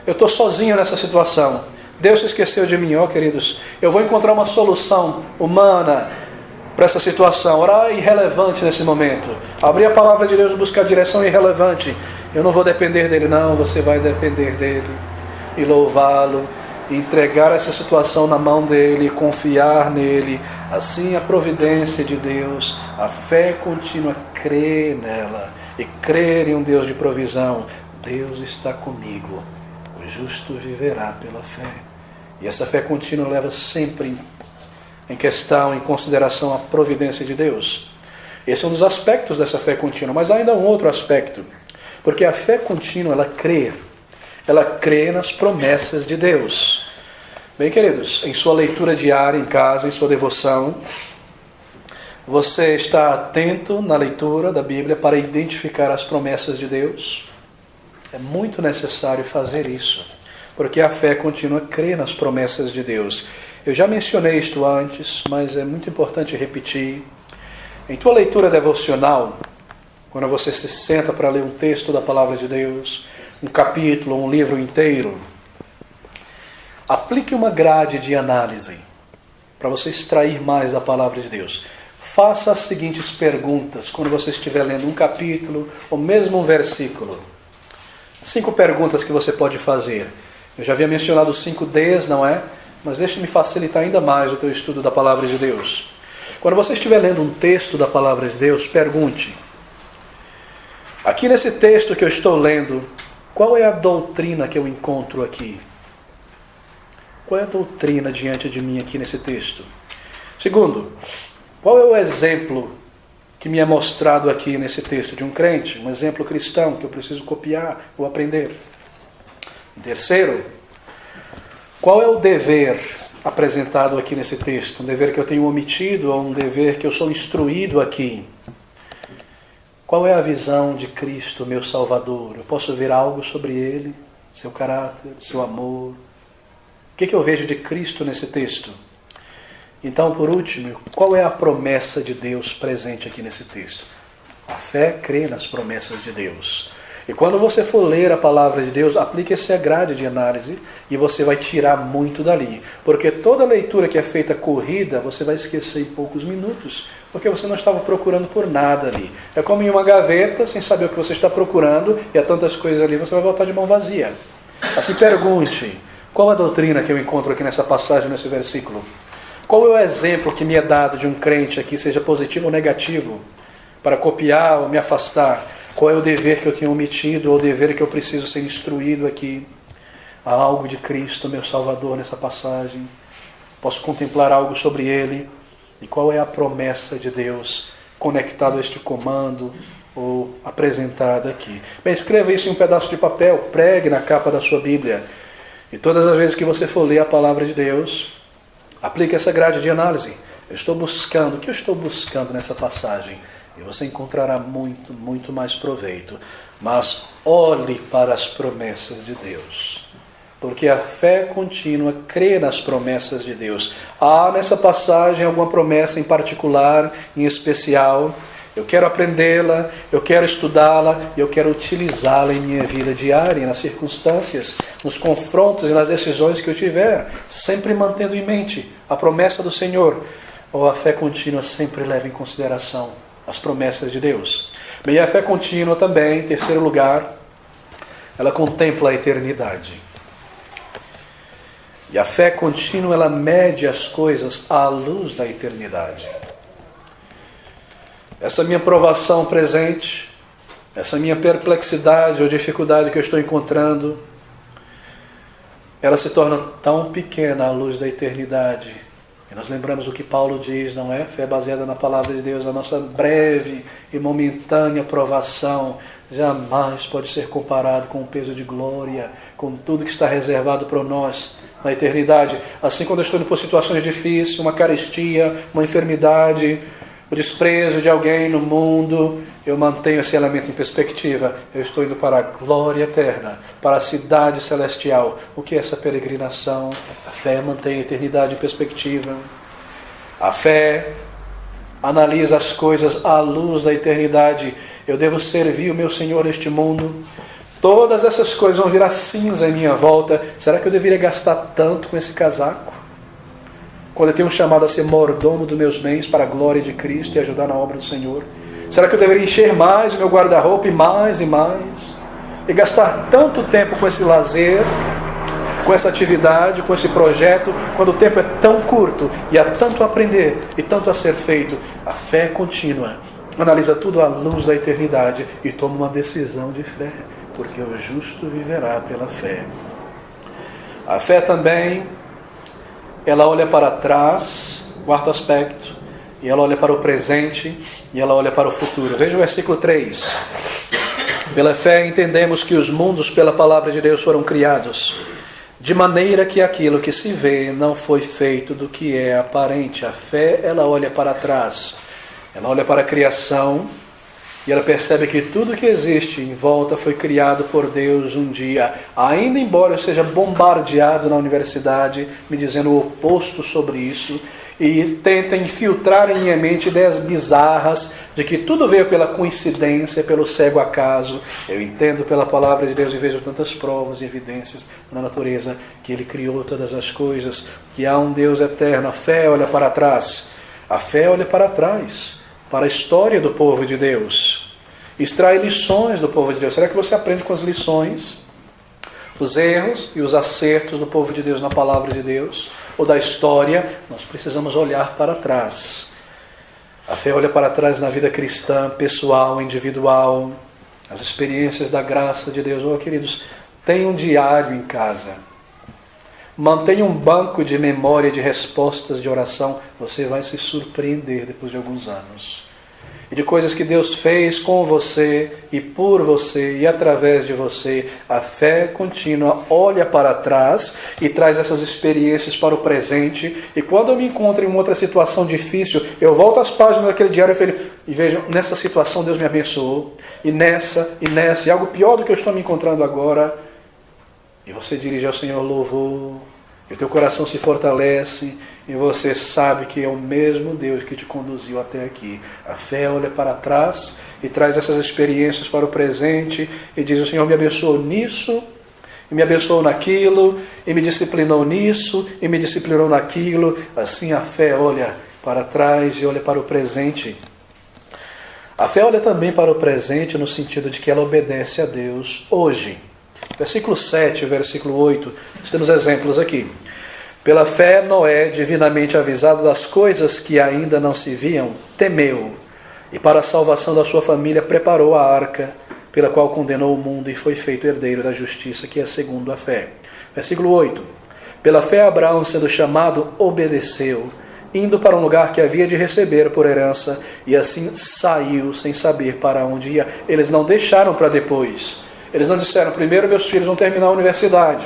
Eu estou sozinho nessa situação. Deus se esqueceu de mim, ó queridos. Eu vou encontrar uma solução humana para essa situação. Orar é irrelevante nesse momento. Abrir a palavra de Deus e buscar direção é irrelevante. Eu não vou depender dele, não. Você vai depender dele e louvá-lo, e entregar essa situação na mão dele, e confiar nele. Assim a providência de Deus, a fé contínua, crer nela e crer em um Deus de provisão. Deus está comigo. O justo viverá pela fé. E essa fé contínua leva sempre em questão, em consideração a providência de Deus. Esse é um dos aspectos dessa fé contínua, mas há ainda um outro aspecto, porque a fé contínua, ela crê nas promessas de Deus. Bem, queridos, em sua leitura diária em casa, em sua devoção, você está atento na leitura da Bíblia para identificar as promessas de Deus? É muito necessário fazer isso, porque a fé contínua crê nas promessas de Deus. Eu já mencionei isto antes, mas é muito importante repetir. Em tua leitura devocional, quando você se senta para ler um texto da Palavra de Deus, um capítulo, um livro inteiro, aplique uma grade de análise para você extrair mais da Palavra de Deus. Faça as seguintes perguntas quando você estiver lendo um capítulo ou mesmo um versículo. 5 perguntas que você pode fazer. Eu já havia mencionado os 5 Ds, não é? Mas deixe-me facilitar ainda mais o teu estudo da Palavra de Deus. Quando você estiver lendo um texto da Palavra de Deus, pergunte: aqui nesse texto que eu estou lendo, qual é a doutrina que eu encontro aqui? Qual é a doutrina diante de mim aqui nesse texto? Segundo, qual é o exemplo que me é mostrado aqui nesse texto de um crente? Um exemplo cristão que eu preciso copiar ou aprender. Em terceiro, qual é o dever apresentado aqui nesse texto? Um dever que eu tenho omitido ou um dever que eu sou instruído aqui? Qual é a visão de Cristo, meu Salvador? Eu posso ver algo sobre Ele, seu caráter, seu amor? O que eu vejo de Cristo nesse texto? Então, por último, qual é a promessa de Deus presente aqui nesse texto? A fé crê nas promessas de Deus. E quando você for ler a palavra de Deus, aplique essa grade de análise e você vai tirar muito dali. Porque toda leitura que é feita corrida, você vai esquecer em poucos minutos, porque você não estava procurando por nada ali. É como em uma gaveta, sem saber o que você está procurando, e há tantas coisas ali, você vai voltar de mão vazia. Assim, pergunte: qual a doutrina que eu encontro aqui nessa passagem, nesse versículo? Qual é o exemplo que me é dado de um crente aqui, seja positivo ou negativo, para copiar ou me afastar? Qual é o dever que eu tenho omitido, ou o dever que eu preciso ser instruído aqui? Há algo de Cristo, meu Salvador, nessa passagem? Posso contemplar algo sobre Ele? E qual é a promessa de Deus conectada a este comando ou apresentada aqui? Bem, escreva isso em um pedaço de papel, pregue na capa da sua Bíblia. E todas as vezes que você for ler a palavra de Deus, aplique essa grade de análise. Eu estou buscando, o que eu estou buscando nessa passagem? E você encontrará muito, muito mais proveito. Mas olhe para as promessas de Deus. Porque a fé contínua crê nas promessas de Deus. Há nessa passagem alguma promessa em particular, em especial? Eu quero aprendê-la, eu quero estudá-la e eu quero utilizá-la em minha vida diária, nas circunstâncias, nos confrontos e nas decisões que eu tiver, sempre mantendo em mente a promessa do Senhor. Ou a fé contínua sempre leva em consideração as promessas de Deus. Bem, a fé contínua também, em terceiro lugar, ela contempla a eternidade. E a fé contínua, ela mede as coisas à luz da eternidade. Essa minha provação presente, essa minha perplexidade ou dificuldade que eu estou encontrando, ela se torna tão pequena à luz da eternidade. E nós lembramos o que Paulo diz, não é? Fé baseada na palavra de Deus, a nossa breve e momentânea provação jamais pode ser comparado com o peso de glória, com tudo que está reservado para nós na eternidade. Assim, quando eu estou indo por situações difíceis, uma carestia, uma enfermidade, o desprezo de alguém no mundo, eu mantenho esse elemento em perspectiva. Eu estou indo para a glória eterna, para a cidade celestial. O que é essa peregrinação? A fé mantém a eternidade em perspectiva. A fé analisa as coisas à luz da eternidade. Eu devo servir o meu Senhor neste mundo. Todas essas coisas vão virar cinza em minha volta. Será que eu deveria gastar tanto com esse casaco? Quando eu tenho um chamado a ser mordomo dos meus bens para a glória de Cristo e ajudar na obra do Senhor? Será que eu deveria encher mais o meu guarda-roupa e mais? E gastar tanto tempo com esse lazer, com essa atividade, com esse projeto, quando o tempo é tão curto e há tanto a aprender e tanto a ser feito? A fé contínua analisa tudo à luz da eternidade e toma uma decisão de fé, porque o justo viverá pela fé. A fé também, ela olha para trás, quarto aspecto, e ela olha para o presente, e ela olha para o futuro. Veja o versículo 3. Pela fé entendemos que os mundos pela palavra de Deus foram criados, de maneira que aquilo que se vê não foi feito do que é aparente. A fé, ela olha para trás, ela olha para a criação, e ela percebe que tudo que existe em volta foi criado por Deus um dia. Ainda embora eu seja bombardeado na universidade, me dizendo o oposto sobre isso, e tenta infiltrar em minha mente ideias bizarras de que tudo veio pela coincidência, pelo cego acaso, eu entendo pela palavra de Deus e vejo tantas provas e evidências na natureza que Ele criou todas as coisas, que há um Deus eterno. A fé olha para trás. A fé olha para trás, para a história do povo de Deus. extrai lições do povo de Deus. Será que você aprende com as lições, os erros e os acertos do povo de Deus na palavra de Deus? Ou da história? Nós precisamos olhar para trás. A fé olha para trás na vida cristã, pessoal, individual, as experiências da graça de Deus. Queridos, tenha um diário em casa. Mantenha um banco de memória de respostas de oração. Você vai se surpreender depois de alguns anos. E de coisas que Deus fez com você e por você e através de você. A fé contínua olha para trás e traz essas experiências para o presente. E quando eu me encontro em uma outra situação difícil, eu volto às páginas daquele diário e vejo, nessa situação Deus me abençoou. E nessa, e algo pior do que eu estou me encontrando agora. E você dirige ao Senhor louvor, e o teu coração se fortalece, e você sabe que é o mesmo Deus que te conduziu até aqui. A fé olha para trás e traz essas experiências para o presente, e diz, o Senhor me abençoou nisso, e me abençoou naquilo, e me disciplinou nisso, e me disciplinou naquilo. Assim a fé olha para trás e olha para o presente. A fé olha também para o presente no sentido de que ela obedece a Deus hoje. Versículo 7, versículo 8, nós temos exemplos aqui. Pela fé, Noé, divinamente avisado das coisas que ainda não se viam, temeu, e para a salvação da sua família preparou a arca, pela qual condenou o mundo e foi feito herdeiro da justiça, que é segundo a fé. Versículo 8. Pela fé, Abraão, sendo chamado, obedeceu, indo para um lugar que havia de receber por herança, e assim saiu sem saber para onde ia. Eles não deixaram para depois. Eles não disseram, primeiro meus filhos vão terminar a universidade,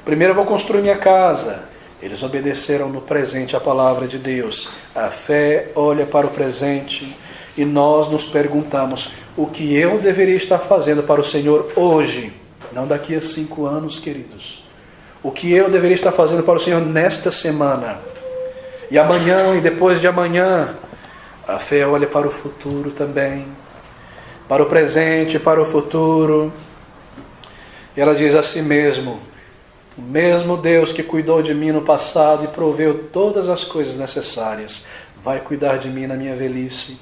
primeiro eu vou construir minha casa. Eles obedeceram no presente a palavra de Deus. A fé olha para o presente e nós nos perguntamos, o que eu deveria estar fazendo para o Senhor hoje? Não daqui a 5 anos, queridos. O que eu deveria estar fazendo para o Senhor nesta semana? E amanhã e depois de amanhã? A fé olha para o futuro também. Para o presente, para o futuro. E ela diz a si mesmo, o mesmo Deus que cuidou de mim no passado e proveu todas as coisas necessárias, vai cuidar de mim na minha velhice,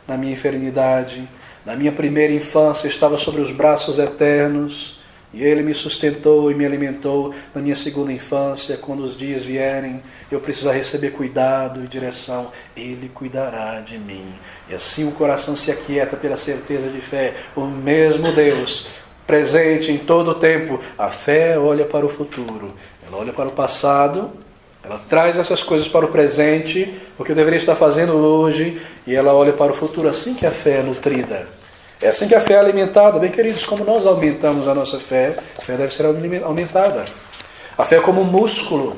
na minha enfermidade, na minha primeira infância estava sobre os braços eternos, e Ele me sustentou e me alimentou na minha segunda infância, quando os dias vierem, eu precisar receber cuidado e direção, Ele cuidará de mim. E assim o coração se aquieta pela certeza de fé. O mesmo Deus, presente em todo o tempo. A fé olha para o futuro, ela olha para o passado, ela traz essas coisas para o presente, o que eu deveria estar fazendo hoje, e ela olha para o futuro. Assim que a fé é nutrida. É assim que a fé é alimentada. Bem, queridos, como nós aumentamos a nossa fé, a fé deve ser aumentada. A fé é como um músculo.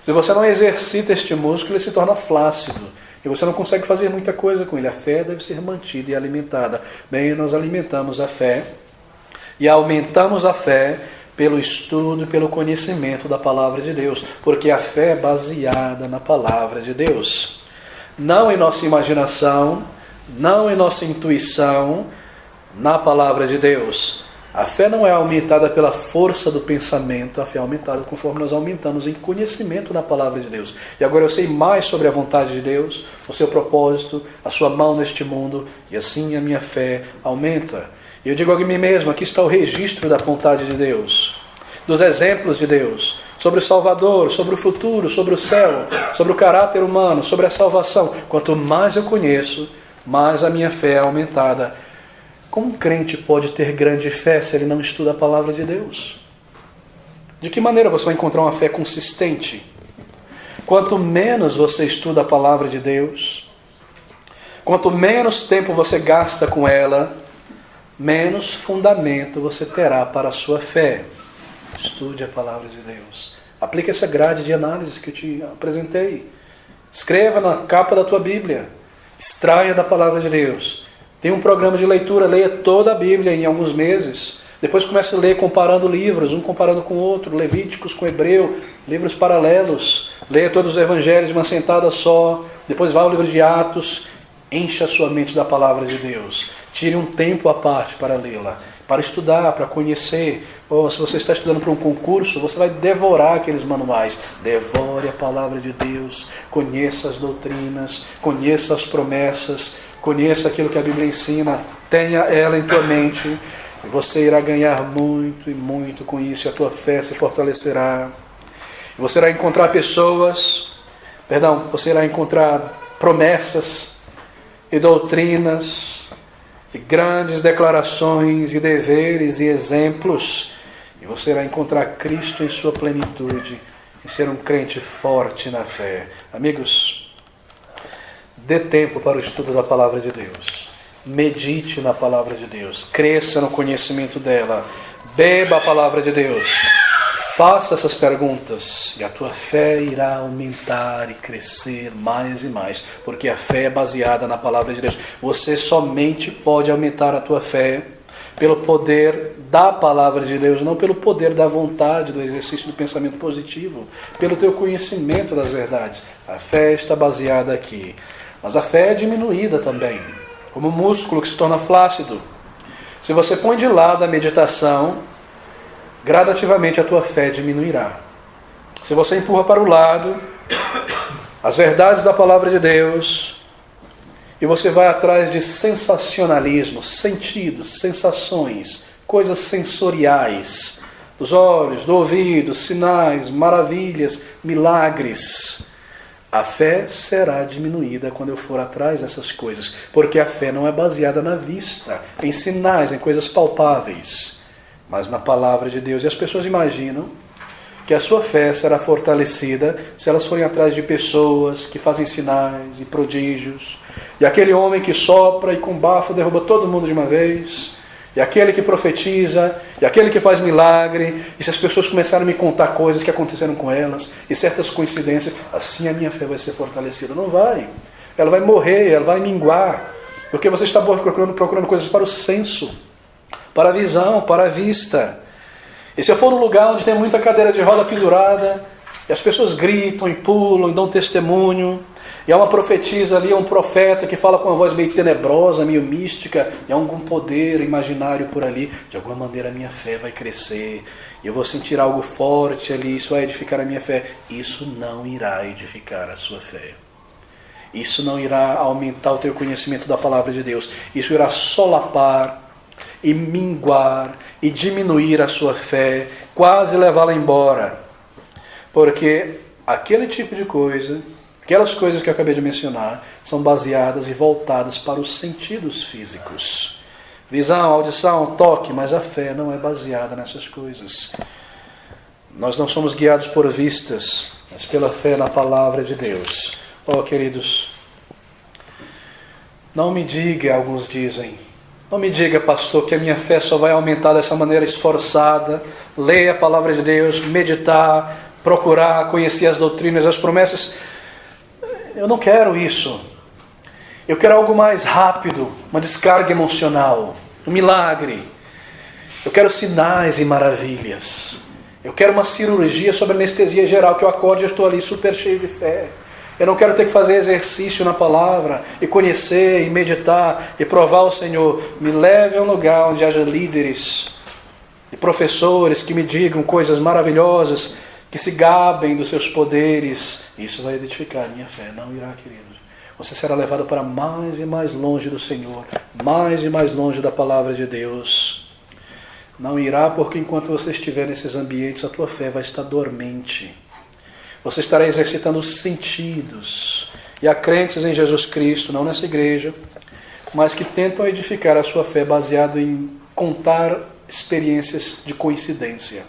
Se você não exercita este músculo, ele se torna flácido. E você não consegue fazer muita coisa com ele. A fé deve ser mantida e alimentada. Bem, nós alimentamos a fé e aumentamos a fé pelo estudo e pelo conhecimento da palavra de Deus. Porque a fé é baseada na palavra de Deus. Não em nossa imaginação, não em nossa intuição, na palavra de Deus. A fé não é aumentada pela força do pensamento, a fé é aumentada conforme nós aumentamos em conhecimento na palavra de Deus. E agora eu sei mais sobre a vontade de Deus, o seu propósito, a sua mão neste mundo, e assim a minha fé aumenta. E eu digo a mim mesmo, aqui está o registro da vontade de Deus, dos exemplos de Deus, sobre o Salvador, sobre o futuro, sobre o céu, sobre o caráter humano, sobre a salvação. Quanto mais eu conheço, mais a minha fé é aumentada. Como um crente pode ter grande fé se ele não estuda a palavra de Deus? De que maneira você vai encontrar uma fé consistente? Quanto menos você estuda a palavra de Deus, quanto menos tempo você gasta com ela, menos fundamento você terá para a sua fé. Estude a palavra de Deus. Aplique essa grade de análise que eu te apresentei. Escreva na capa da tua Bíblia. Extraia da palavra de Deus. Tem um programa de leitura, leia toda a Bíblia em alguns meses. Depois comece a ler comparando livros, um comparando com o outro, Levíticos com Hebreu, livros paralelos. Leia todos os evangelhos de uma sentada só. Depois vá ao livro de Atos. Encha a sua mente da palavra de Deus. Tire um tempo à parte para lê-la. para estudar, para conhecer. Ou se você está estudando para um concurso, você vai devorar aqueles manuais. Devore a palavra de Deus, conheça as doutrinas, conheça as promessas, conheça aquilo que a Bíblia ensina, tenha ela em tua mente. E você irá ganhar muito e muito com isso, e a tua fé se fortalecerá. E você irá encontrar você irá encontrar promessas e doutrinas, e grandes declarações e deveres e exemplos. E você irá encontrar Cristo em sua plenitude e ser um crente forte na fé. Amigos, dê tempo para o estudo da palavra de Deus. Medite na palavra de Deus. Cresça no conhecimento dela. Beba a palavra de Deus. Faça essas perguntas e a tua fé irá aumentar e crescer mais e mais, porque a fé é baseada na palavra de Deus. Você somente pode aumentar a tua fé pelo poder da palavra de Deus, não pelo poder da vontade, do exercício do pensamento positivo, pelo teu conhecimento das verdades. A fé está baseada aqui. Mas a fé é diminuída também, como um músculo que se torna flácido. Se você põe de lado a meditação, gradativamente a tua fé diminuirá. Se você empurra para o lado as verdades da palavra de Deus e você vai atrás de sensacionalismo, sentidos, sensações, coisas sensoriais, dos olhos, do ouvido, sinais, maravilhas, milagres, a fé será diminuída quando eu for atrás dessas coisas, porque a fé não é baseada na vista, em sinais, em coisas palpáveis, mas na palavra de Deus. E as pessoas imaginam que a sua fé será fortalecida se elas forem atrás de pessoas que fazem sinais e prodígios, e aquele homem que sopra e com bafo derruba todo mundo de uma vez, e aquele que profetiza, e aquele que faz milagre. E se as pessoas começarem a me contar coisas que aconteceram com elas, e certas coincidências, assim a minha fé vai ser fortalecida. Não vai. Ela vai morrer, ela vai minguar, porque você está procurando coisas para o senso, para a visão, para a vista. E se eu for num lugar onde tem muita cadeira de roda pendurada, e as pessoas gritam e pulam e dão testemunho, e há uma profetisa ali, um profeta que fala com uma voz meio tenebrosa, meio mística, e há algum poder imaginário por ali, de alguma maneira a minha fé vai crescer, e eu vou sentir algo forte ali, isso vai edificar a minha fé. Isso não irá edificar a sua fé. Isso não irá aumentar o teu conhecimento da palavra de Deus. Isso irá solapar e minguar e diminuir a sua fé, quase levá-la embora. Porque aquele tipo de coisa, aquelas coisas que eu acabei de mencionar, são baseadas e voltadas para os sentidos físicos. Visão, audição, toque, mas a fé não é baseada nessas coisas. Nós não somos guiados por vistas, mas pela fé na palavra de Deus. Oh, queridos, não me diga, alguns dizem, não me diga, pastor, que a minha fé só vai aumentar dessa maneira esforçada, ler a palavra de Deus, meditar, procurar, conhecer as doutrinas, as promessas. Eu não quero isso. Eu quero algo mais rápido, uma descarga emocional, um milagre. Eu quero sinais e maravilhas. Eu quero uma cirurgia sobre anestesia geral, que eu acorde e estou ali super cheio de fé. Eu não quero ter que fazer exercício na palavra, e conhecer, e meditar, e provar ao Senhor. Me leve a um lugar onde haja líderes e professores que me digam coisas maravilhosas, que se gabem dos seus poderes. Isso vai edificar a minha fé. Não irá, queridos. Você será levado para mais e mais longe do Senhor, mais e mais longe da palavra de Deus. Não irá, porque enquanto você estiver nesses ambientes, a tua fé vai estar dormente. Você estará exercitando os sentidos. E há crentes em Jesus Cristo, não nessa igreja, mas que tentam edificar a sua fé baseado em contar experiências de coincidência.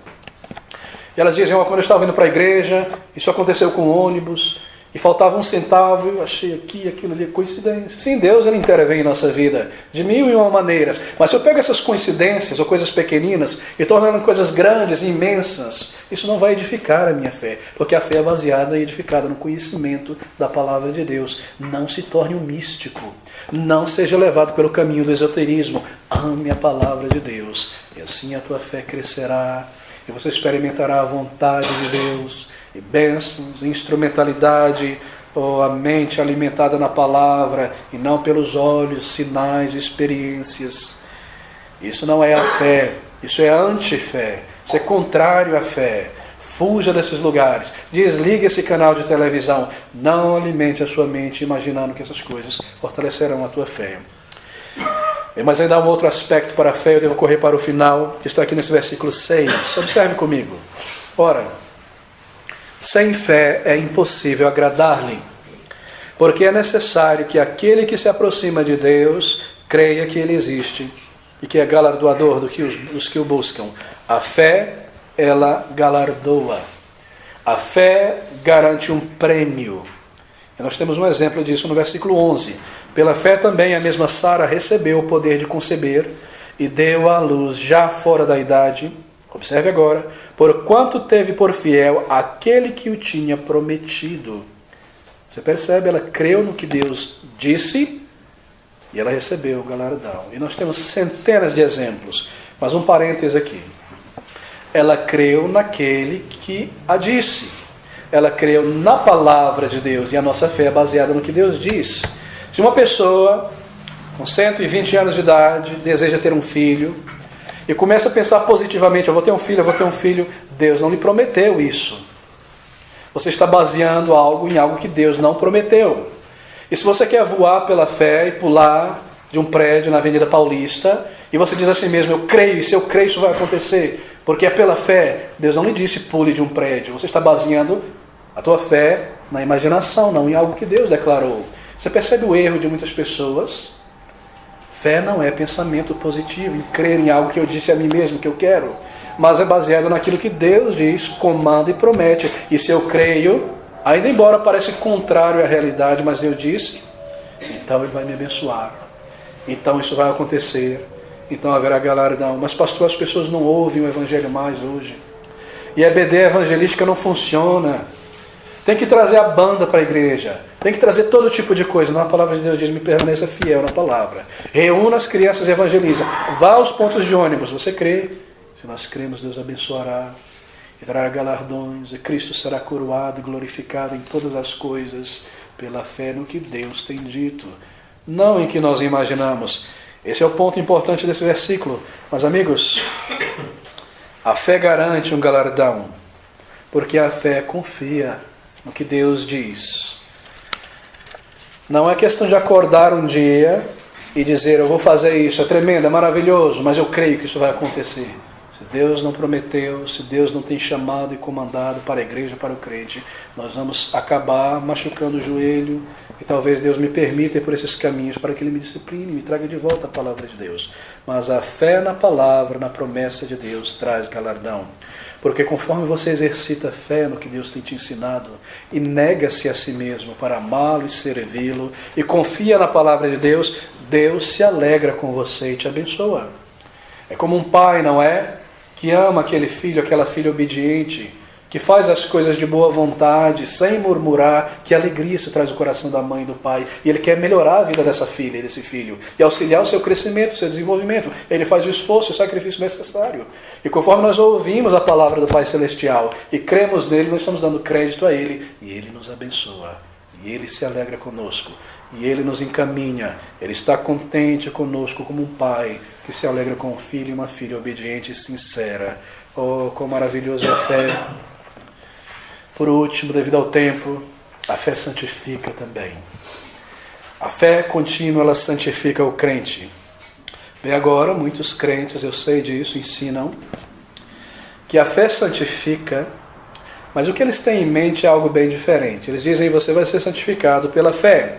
E elas dizem, quando eu estava indo para a igreja, isso aconteceu com o ônibus, e faltava um centavo, eu achei aqui, aquilo ali, coincidência. Sim, Deus, Ele intervém em nossa vida de mil e uma maneiras. Mas se eu pego essas coincidências ou coisas pequeninas e tornando coisas grandes e imensas, isso não vai edificar a minha fé. Porque a fé é baseada e edificada no conhecimento da palavra de Deus. Não se torne um místico. Não seja levado pelo caminho do esoterismo. Ame a palavra de Deus. E assim a tua fé crescerá. E você experimentará a vontade de Deus. E bênçãos, instrumentalidade, a mente alimentada na palavra, e não pelos olhos, sinais, experiências. Isso não é a fé, isso é antifé, isso é contrário à fé. Fuja desses lugares, desligue esse canal de televisão, não alimente a sua mente imaginando que essas coisas fortalecerão a tua fé. Mas ainda há um outro aspecto para a fé, eu devo correr para o final, que está aqui nesse versículo 6. Observe comigo. Ora, sem fé é impossível agradar-lhe, porque é necessário que aquele que se aproxima de Deus creia que Ele existe e que é galardoador dos que o buscam. A fé, ela galardoa. A fé garante um prêmio. E nós temos um exemplo disso no versículo 11. Pela fé também a mesma Sara recebeu o poder de conceber e deu à luz já fora da idade. Observe agora. Porquanto teve por fiel aquele que o tinha prometido. Você percebe? Ela creu no que Deus disse e ela recebeu o galardão. E nós temos centenas de exemplos. Mas um parêntese aqui. Ela creu naquele que a disse. Ela creu na palavra de Deus. E a nossa fé é baseada no que Deus diz. Se uma pessoa com 120 anos de idade deseja ter um filho e começa a pensar positivamente, eu vou ter um filho, Deus não lhe prometeu isso. Você está baseando algo em algo que Deus não prometeu. E se você quer voar pela fé e pular de um prédio na Avenida Paulista, e você diz assim mesmo, eu creio, e se eu creio isso vai acontecer, porque é pela fé, Deus não lhe disse pule de um prédio. Você está baseando a tua fé na imaginação, não em algo que Deus declarou. Você percebe o erro de muitas pessoas? Fé não é pensamento positivo, em crer em algo que eu disse a mim mesmo que eu quero, mas é baseado naquilo que Deus diz, comanda e promete. E se eu creio, ainda embora pareça contrário à realidade, mas Deus disse, então Ele vai me abençoar. Então isso vai acontecer. Então haverá galardão. Mas pastor, as pessoas não ouvem o Evangelho mais hoje. E a EBD evangelística não funciona. Tem que trazer a banda para a igreja. Tem que trazer todo tipo de coisa. Não, a palavra de Deus diz, me permaneça fiel na palavra. Reúna as crianças e evangeliza. Vá aos pontos de ônibus. Você crê? Se nós cremos, Deus abençoará. E trará galardões. E Cristo será coroado e glorificado em todas as coisas. Pela fé no que Deus tem dito. Não em que nós imaginamos. Esse é o ponto importante desse versículo. Mas amigos, a fé garante um galardão. Porque a fé confia no que Deus diz. Não é questão de acordar um dia e dizer, eu vou fazer isso, é tremendo, é maravilhoso, mas eu creio que isso vai acontecer. Se Deus não prometeu, se Deus não tem chamado e comandado para a igreja, para o crente, nós vamos acabar machucando o joelho e talvez Deus me permita ir por esses caminhos para que Ele me discipline, me traga de volta a palavra de Deus. Mas a fé na palavra, na promessa de Deus, traz galardão. Porque conforme você exercita fé no que Deus tem te ensinado e nega-se a si mesmo para amá-lo e servi-lo e confia na palavra de Deus, Deus se alegra com você e te abençoa. É como um pai, não é? Que ama aquele filho, aquela filha obediente, que faz as coisas de boa vontade, sem murmurar, que alegria isso traz o coração da mãe e do pai. E ele quer melhorar a vida dessa filha e desse filho, e auxiliar o seu crescimento, o seu desenvolvimento. Ele faz o esforço, o sacrifício necessário. E conforme nós ouvimos a palavra do Pai Celestial e cremos nele, nós estamos dando crédito a Ele, e Ele nos abençoa, e Ele se alegra conosco, e Ele nos encaminha. Ele está contente conosco como um pai que se alegra com um filho e uma filha obediente e sincera. Oh, quão maravilhoso é a fé! Por último, devido ao tempo, a fé santifica também. A fé contínua, ela santifica o crente. Bem, agora, muitos crentes, eu sei disso, ensinam que a fé santifica, mas o que eles têm em mente é algo bem diferente. Eles dizem, você vai ser santificado pela fé.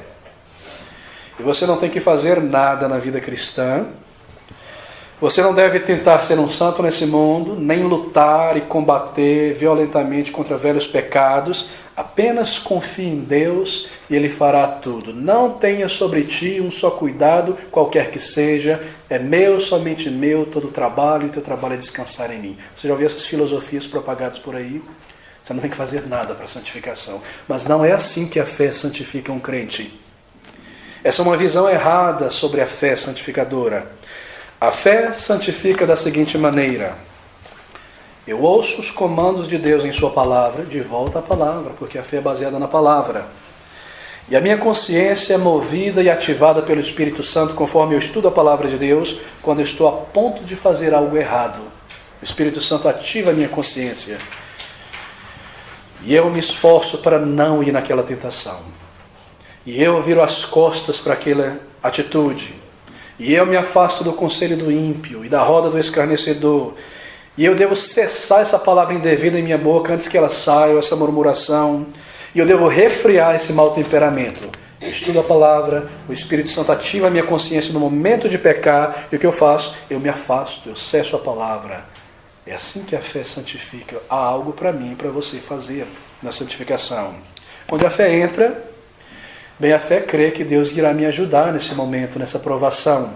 E você não tem que fazer nada na vida cristã. Você não deve tentar ser um santo nesse mundo, nem lutar e combater violentamente contra velhos pecados. Apenas confie em Deus e Ele fará tudo. Não tenha sobre ti um só cuidado, qualquer que seja. É meu, somente meu, todo o trabalho, e teu trabalho é descansar em mim. Você já ouviu essas filosofias propagadas por aí? Você não tem que fazer nada para a santificação. Mas não é assim que a fé santifica um crente. Essa é uma visão errada sobre a fé santificadora. A fé santifica da seguinte maneira. Eu ouço os comandos de Deus em sua palavra, de volta à palavra, porque a fé é baseada na palavra. E a minha consciência é movida e ativada pelo Espírito Santo conforme eu estudo a palavra de Deus, quando eu estou a ponto de fazer algo errado. O Espírito Santo ativa a minha consciência. E eu me esforço para não ir naquela tentação. E eu viro as costas para aquela atitude. E eu me afasto do conselho do ímpio e da roda do escarnecedor. E eu devo cessar essa palavra indevida em minha boca antes que ela saia, essa murmuração. E eu devo refrear esse mau temperamento. Eu estudo a palavra, o Espírito Santo ativa a minha consciência no momento de pecar. E o que eu faço? Eu me afasto, eu cesso a palavra. É assim que a fé santifica. Há algo para mim e para você fazer na santificação. Quando a fé entra, bem, a fé crê que Deus irá me ajudar nesse momento, nessa provação.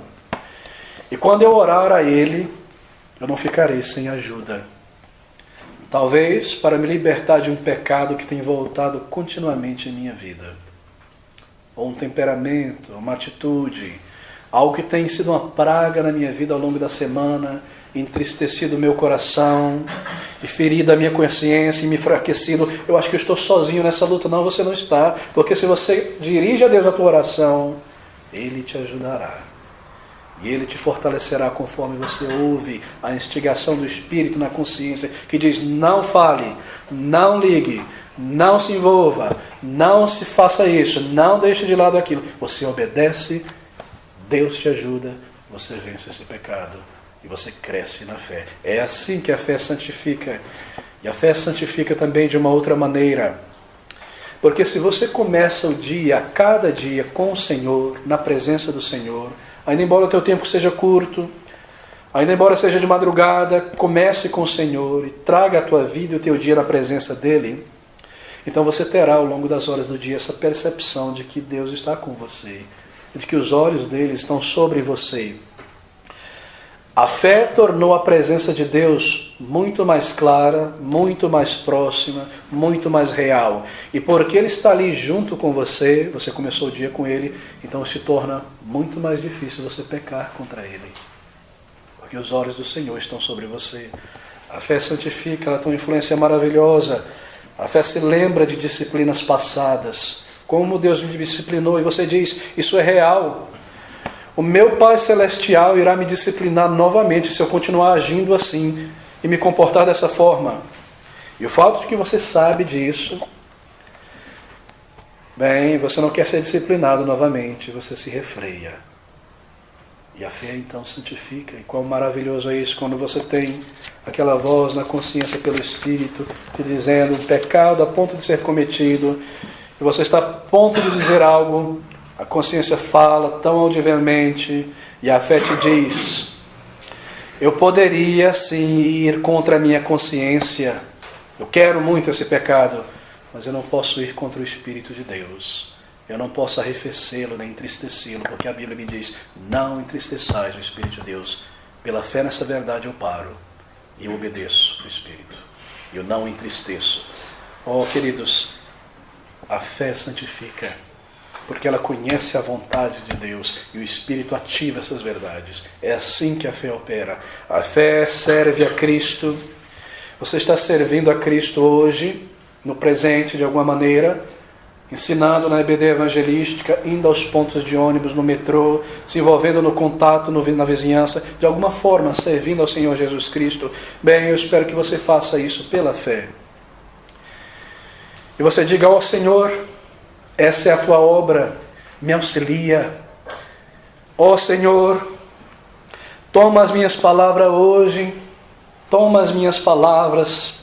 E quando eu orar a Ele, eu não ficarei sem ajuda. Talvez para me libertar de um pecado que tem voltado continuamente em minha vida. Ou um temperamento, uma atitude, algo que tem sido uma praga na minha vida ao longo da semana, entristecido o meu coração, e ferido a minha consciência e me enfraquecido. Eu acho que eu estou sozinho nessa luta. Não, você não está, porque se você dirige a Deus a tua oração, Ele te ajudará. E Ele te fortalecerá conforme você ouve a instigação do Espírito na consciência, que diz: não fale, não ligue, não se envolva, não se faça isso, não deixe de lado aquilo. Você obedece, Deus te ajuda, você vence esse pecado. E você cresce na fé. É assim que a fé santifica. E a fé santifica também de uma outra maneira. Porque se você começa o dia, cada dia, com o Senhor, na presença do Senhor, ainda embora o teu tempo seja curto, ainda embora seja de madrugada, comece com o Senhor e traga a tua vida e o teu dia na presença dEle. Então você terá ao longo das horas do dia essa percepção de que Deus está com você, de que os olhos dEle estão sobre você. A fé tornou a presença de Deus muito mais clara, muito mais próxima, muito mais real. E porque Ele está ali junto com você, você começou o dia com Ele, então se torna muito mais difícil você pecar contra Ele. Porque os olhos do Senhor estão sobre você. A fé santifica, ela tem uma influência maravilhosa. A fé se lembra de disciplinas passadas. Como Deus me disciplinou, e você diz: isso é real. O meu Pai Celestial irá me disciplinar novamente se eu continuar agindo assim e me comportar dessa forma. E o fato de que você sabe disso, bem, você não quer ser disciplinado novamente, você se refreia. E a fé então santifica. E quão maravilhoso é isso quando você tem aquela voz na consciência pelo Espírito te dizendo um pecado a ponto de ser cometido, e você está a ponto de dizer algo. A consciência fala tão audivelmente e a fé te diz: eu poderia sim ir contra a minha consciência, eu quero muito esse pecado, mas eu não posso ir contra o Espírito de Deus, eu não posso arrefecê-lo nem entristecê-lo, porque a Bíblia me diz: não entristeçais o Espírito de Deus. Pela fé nessa verdade eu paro e eu obedeço o Espírito, eu não entristeço. Oh, queridos, a fé santifica, porque ela conhece a vontade de Deus e o Espírito ativa essas verdades. É assim que a fé opera. A fé serve a Cristo. Você está servindo a Cristo hoje, no presente de alguma maneira, ensinando na EBD evangelística, indo aos pontos de ônibus, no metrô, se envolvendo no contato na vizinhança, de alguma forma servindo ao Senhor Jesus Cristo. Bem, eu espero que você faça isso pela fé. E você diga: ó Senhor, essa é a tua obra, me auxilia. Ó Senhor, toma as minhas palavras hoje, toma as minhas palavras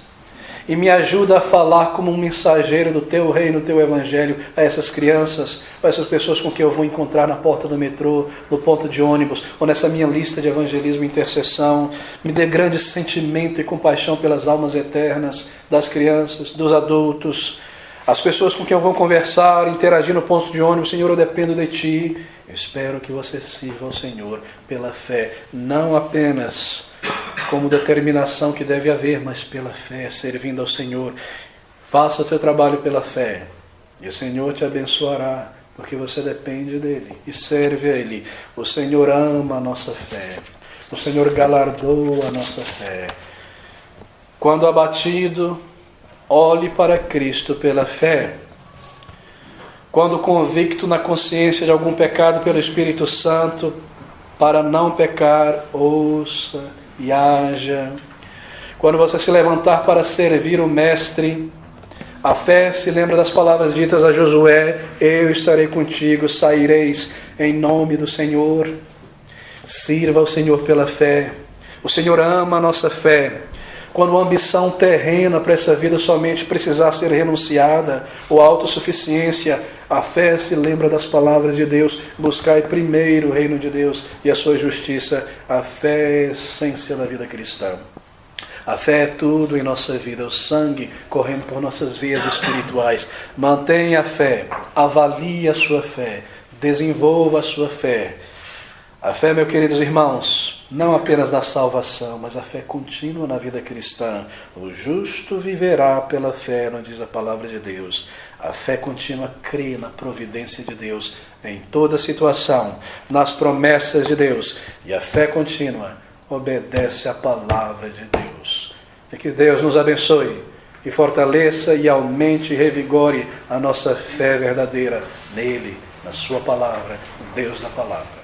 e me ajuda a falar como um mensageiro do teu reino, do teu evangelho a essas crianças, a essas pessoas com quem eu vou encontrar na porta do metrô, no ponto de ônibus, ou nessa minha lista de evangelismo e intercessão. Me dê grande sentimento e compaixão pelas almas eternas das crianças, dos adultos, as pessoas com quem eu vou conversar, interagir no ponto de ônibus. Senhor, eu dependo de Ti. Eu espero que você sirva ao Senhor pela fé, não apenas como determinação que deve haver, mas pela fé, servindo ao Senhor. Faça o teu trabalho pela fé e o Senhor te abençoará, porque você depende dEle e serve a Ele. O Senhor ama a nossa fé, o Senhor galardoa a nossa fé. Quando abatido, olhe para Cristo pela fé. quando convicto na consciência de algum pecado pelo Espírito Santo, para não pecar, ouça e haja. Quando você se levantar para servir o Mestre, a fé se lembra das palavras ditas a Josué: eu estarei contigo, saireis em nome do Senhor. Sirva ao Senhor pela fé. O Senhor ama a nossa fé. Quando a ambição terrena para essa vida somente precisar ser renunciada, ou a autossuficiência, a fé se lembra das palavras de Deus: buscai primeiro o reino de Deus e a sua justiça. A fé é a essência da vida cristã. A fé é tudo em nossa vida, o sangue correndo por nossas veias espirituais. Mantenha a fé, avalie a sua fé, desenvolva a sua fé. A fé, meus queridos irmãos, não apenas na salvação, mas a fé contínua na vida cristã. O justo viverá pela fé, não diz a palavra de Deus. A fé contínua crê na providência de Deus em toda situação, nas promessas de Deus. E a fé contínua obedece à palavra de Deus. E que Deus nos abençoe e fortaleça e aumente e revigore a nossa fé verdadeira nele, na sua palavra, Deus da palavra.